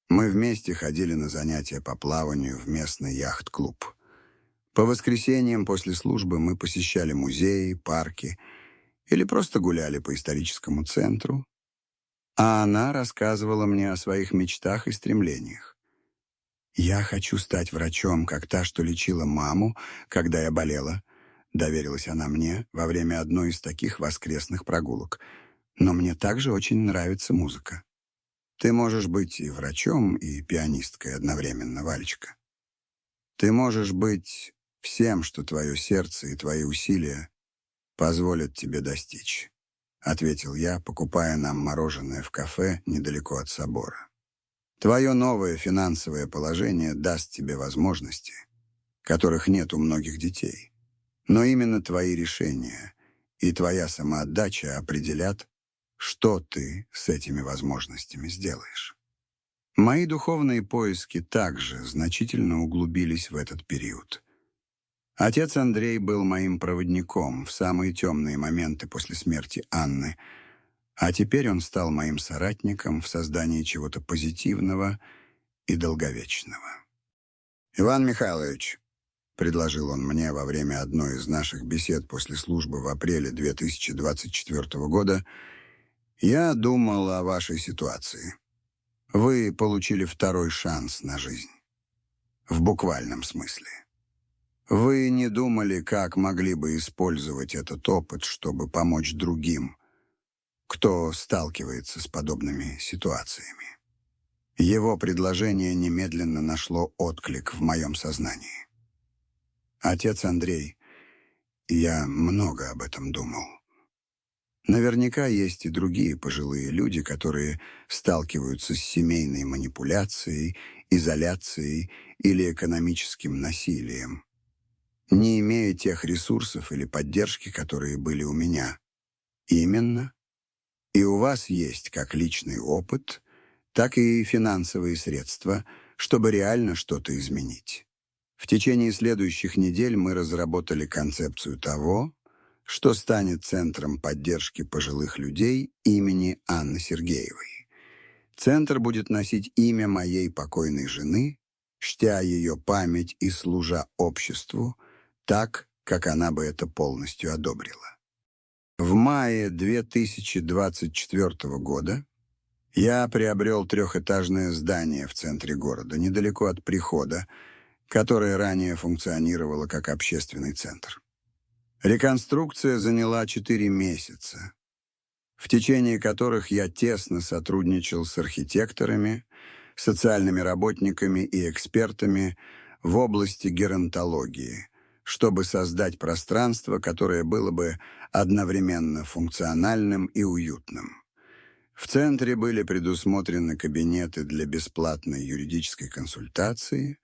Мы вместе ходили на занятия по плаванию в местный яхт-клуб. По воскресеньям после службы мы посещали музеи, парки или просто гуляли по историческому центру, а она рассказывала мне о своих мечтах и стремлениях. «Я хочу стать врачом, как та, что лечила маму, когда я болела», — доверилась она мне во время одной из таких воскресных прогулок. «Но мне также очень нравится музыка. Ты можешь быть и врачом, и пианисткой одновременно, Валечка. Ты можешь быть всем, что твое сердце и твои усилия позволят тебе достичь», — ответил я, покупая нам мороженое в кафе недалеко от собора. «Твое новое финансовое положение даст тебе возможности, которых нет у многих детей. Но именно твои решения и твоя самоотдача определят, что ты с этими возможностями сделаешь». Мои духовные поиски также значительно углубились в этот период. Отец Андрей был моим проводником в самые темные моменты после смерти Анны, а теперь он стал моим соратником в создании чего-то позитивного и долговечного. «Иван Михайлович», — предложил он мне во время одной из наших бесед после службы в апреле 2024 года, «я думал о вашей ситуации. Вы получили второй шанс на жизнь. В буквальном смысле. Вы не думали, как могли бы использовать этот опыт, чтобы помочь другим, кто сталкивается с подобными ситуациями». Его предложение немедленно нашло отклик в моем сознании. «Отец Андрей, я много об этом думал. Наверняка есть и другие пожилые люди, которые сталкиваются с семейной манипуляцией, изоляцией или экономическим насилием, не имея тех ресурсов или поддержки, которые были у меня. Именно. И у вас есть как личный опыт, так и финансовые средства, чтобы реально что-то изменить. В течение следующих недель мы разработали концепцию того, что станет центром поддержки пожилых людей имени Анны Сергеевой. Центр будет носить имя моей покойной жены, чтя ее память и служа обществу так, как она бы это полностью одобрила. В мае 2024 года я приобрел трехэтажное здание в центре города, недалеко от Прихода, которое ранее функционировало как общественный центр. Реконструкция заняла 4 месяца, в течение которых я тесно сотрудничал с архитекторами, социальными работниками и экспертами в области геронтологии, чтобы создать пространство, которое было бы одновременно функциональным и уютным. В центре были предусмотрены кабинеты для бесплатной юридической консультации,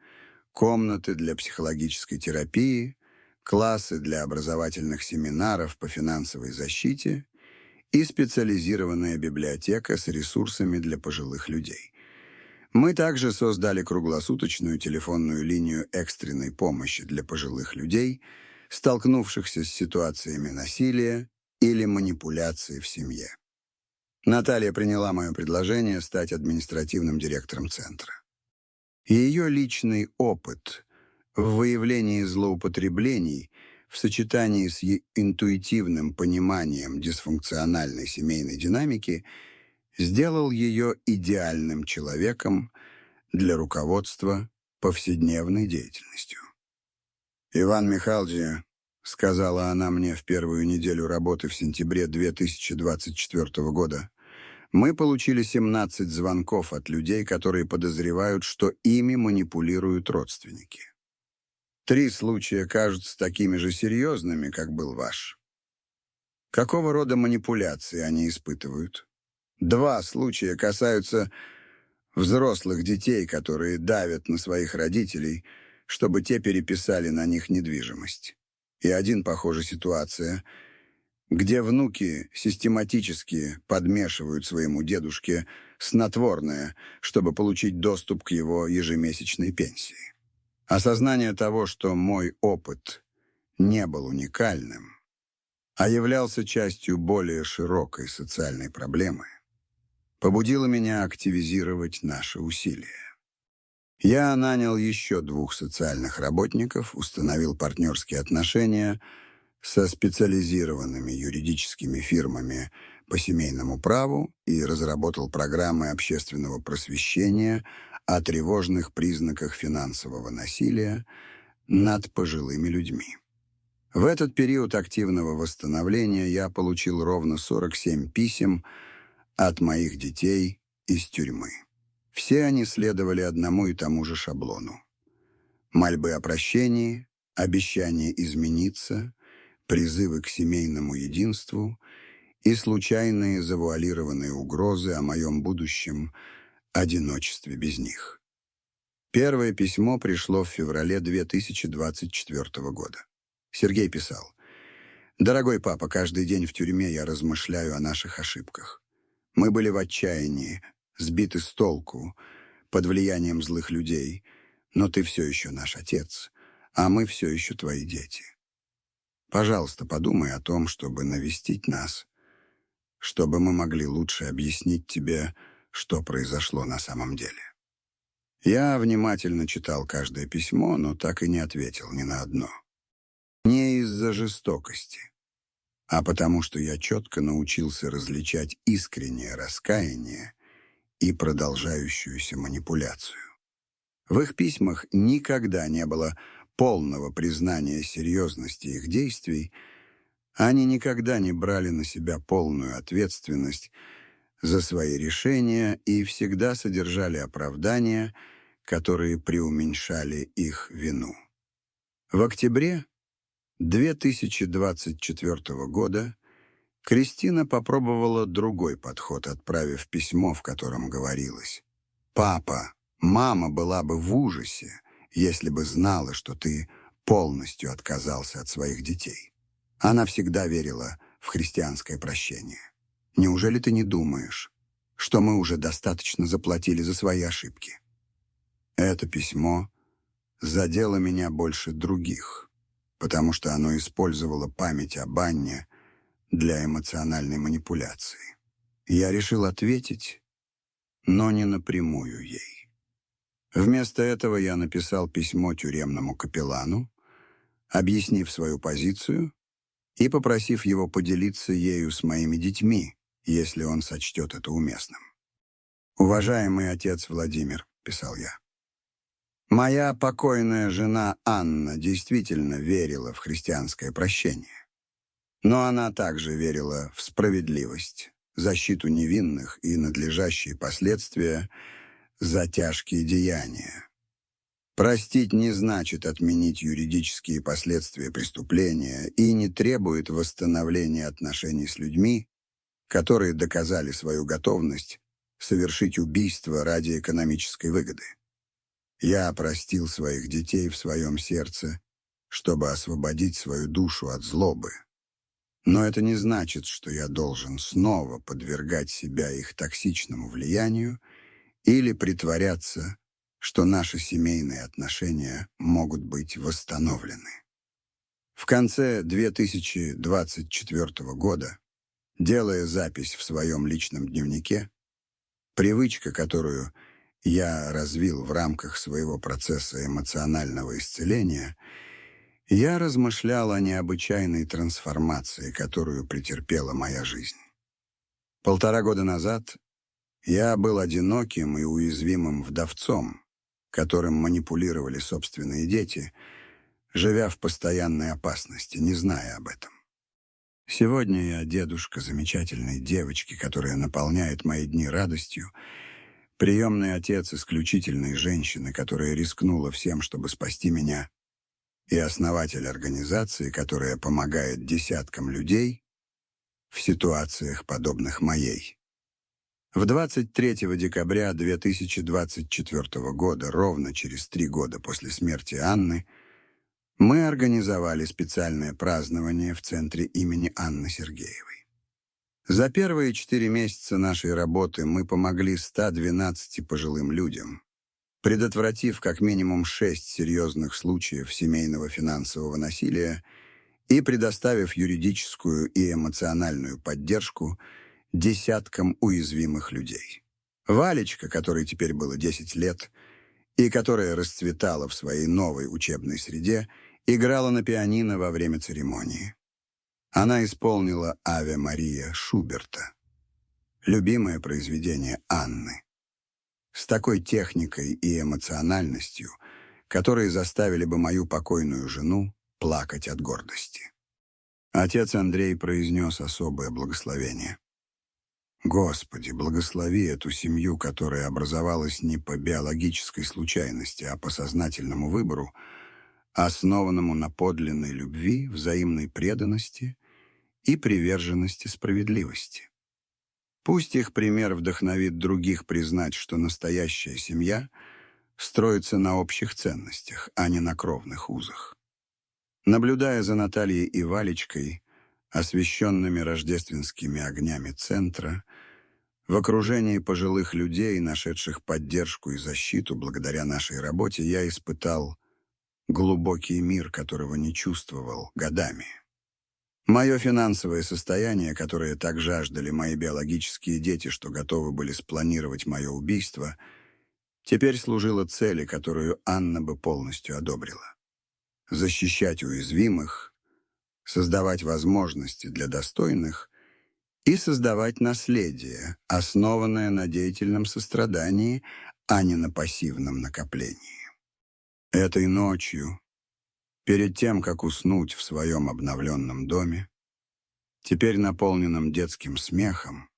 комнаты для психологической терапии, классы для образовательных семинаров по финансовой защите и специализированная библиотека с ресурсами для пожилых людей. Мы также создали круглосуточную телефонную линию экстренной помощи для пожилых людей, столкнувшихся с ситуациями насилия или манипуляции в семье. Наталья приняла мое предложение стать административным директором центра. Ее личный опыт в выявлении злоупотреблений в сочетании с интуитивным пониманием дисфункциональной семейной динамики сделал ее идеальным человеком для руководства повседневной деятельностью. «Иван Михайлович», — сказала она мне в первую неделю работы в сентябре 2024 года, «мы получили 17 звонков от людей, которые подозревают, что ими манипулируют родственники. 3 случая кажутся такими же серьезными, как был ваш. Какого рода манипуляции они испытывают? 2 случая касаются взрослых детей, которые давят на своих родителей, чтобы те переписали на них недвижимость. И 1, похоже, ситуация, где внуки систематически подмешивают своему дедушке снотворное, чтобы получить доступ к его ежемесячной пенсии. Осознание того, что мой опыт не был уникальным, а являлся частью более широкой социальной проблемы, побудило меня активизировать наши усилия. Я нанял еще 2 социальных работников, установил партнерские отношения со специализированными юридическими фирмами по семейному праву и разработал программы общественного просвещения о тревожных признаках финансового насилия над пожилыми людьми. В этот период активного восстановления я получил ровно 47 писем от моих детей из тюрьмы. Все они следовали одному и тому же шаблону. Мольбы о прощении, обещания измениться, призывы к семейному единству и случайные завуалированные угрозы о моем будущем одиночестве без них. Первое письмо пришло в феврале 2024 года. Сергей писал: «Дорогой папа, каждый день в тюрьме я размышляю о наших ошибках. Мы были в отчаянии, сбиты с толку, под влиянием злых людей, но ты все еще наш отец, а мы все еще твои дети. Пожалуйста, подумай о том, чтобы навестить нас, чтобы мы могли лучше объяснить тебе, что произошло на самом деле». Я внимательно читал каждое письмо, но так и не ответил ни на одно. Не из-за жестокости, а потому что я четко научился различать искреннее раскаяние и продолжающуюся манипуляцию. В их письмах никогда не было полного признания серьезности их действий, они никогда не брали на себя полную ответственность за свои решения и всегда содержали оправдания, которые преуменьшали их вину. В октябре 2024 года Кристина попробовала другой подход, отправив письмо, в котором говорилось: «Папа, мама была бы в ужасе, если бы знала, что ты полностью отказался от своих детей. Она всегда верила в христианское прощение. Неужели ты не думаешь, что мы уже достаточно заплатили за свои ошибки?» Это письмо задело меня больше других, потому что оно использовало память об Анне для эмоциональной манипуляции. Я решил ответить, но не напрямую ей. Вместо этого я написал письмо тюремному капеллану, объяснив свою позицию и попросив его поделиться ею с моими детьми, если он сочтет это уместным. «Уважаемый отец Владимир», — писал я, — «моя покойная жена Анна действительно верила в христианское прощение. Но она также верила в справедливость, защиту невинных и надлежащие последствия за тяжкие деяния. Простить не значит отменить юридические последствия преступления и не требует восстановления отношений с людьми, которые доказали свою готовность совершить убийство ради экономической выгоды. Я простил своих детей в своем сердце, чтобы освободить свою душу от злобы. Но это не значит, что я должен снова подвергать себя их токсичному влиянию или притворяться, что наши семейные отношения могут быть восстановлены». В конце 2024 года, делая запись в своем личном дневнике, привычка, которую я развил в рамках своего процесса эмоционального исцеления, я размышлял о необычайной трансформации, которую претерпела моя жизнь. 1,5 года назад я был одиноким и уязвимым вдовцом, которым манипулировали собственные дети, живя в постоянной опасности, не зная об этом. Сегодня я дедушка замечательной девочки, которая наполняет мои дни радостью, приемный отец исключительной женщины, которая рискнула всем, чтобы спасти меня, и основатель организации, которая помогает десяткам людей в ситуациях, подобных моей. 23 декабря 2024 года, ровно через 3 года после смерти Анны, мы организовали специальное празднование в центре имени Анны Сергеевой. За первые 4 месяца нашей работы мы помогли 112 пожилым людям, предотвратив как минимум 6 серьезных случаев семейного финансового насилия и предоставив юридическую и эмоциональную поддержку десяткам уязвимых людей. Валечка, которой теперь было 10 лет, и которая расцветала в своей новой учебной среде, играла на пианино во время церемонии. Она исполнила «Аве Мария» Шуберта, любимое произведение Анны, с такой техникой и эмоциональностью, которые заставили бы мою покойную жену плакать от гордости. Отец Андрей произнес особое благословение. «Господи, благослови эту семью, которая образовалась не по биологической случайности, а по сознательному выбору, основанному на подлинной любви, взаимной преданности и приверженности справедливости. Пусть их пример вдохновит других признать, что настоящая семья строится на общих ценностях, а не на кровных узах». Наблюдая за Натальей и Валечкой, освещенными рождественскими огнями центра, в окружении пожилых людей, нашедших поддержку и защиту благодаря нашей работе, я испытал глубокий мир, которого не чувствовал годами. Мое финансовое состояние, которое так жаждали мои биологические дети, что готовы были спланировать мое убийство, теперь служило цели, которую Анна бы полностью одобрила. Защищать уязвимых, создавать возможности для достойных и создавать наследие, основанное на деятельном сострадании, а не на пассивном накоплении. Этой ночью, перед тем, как уснуть в своем обновленном доме, теперь наполненном детским смехом,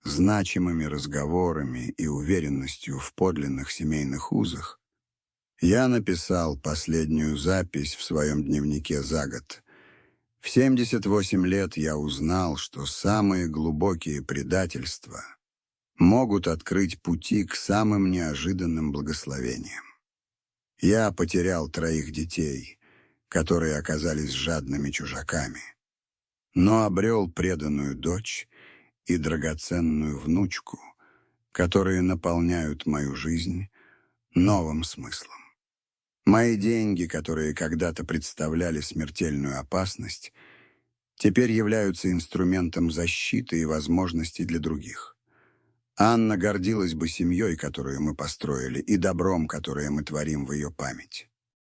значимыми разговорами и уверенностью в подлинных семейных узах, я написал последнюю запись в своем дневнике за год. В 78 лет я узнал, что самые глубокие предательства могут открыть пути к самым неожиданным благословениям. Я потерял 3 детей, которые оказались жадными чужаками, но обрел преданную дочь и драгоценную внучку, которые наполняют мою жизнь новым смыслом. Мои деньги, которые когда-то представляли смертельную опасность, теперь являются инструментом защиты и возможностей для других. Анна гордилась бы семьей, которую мы построили, и добром, которое мы творим в ее память.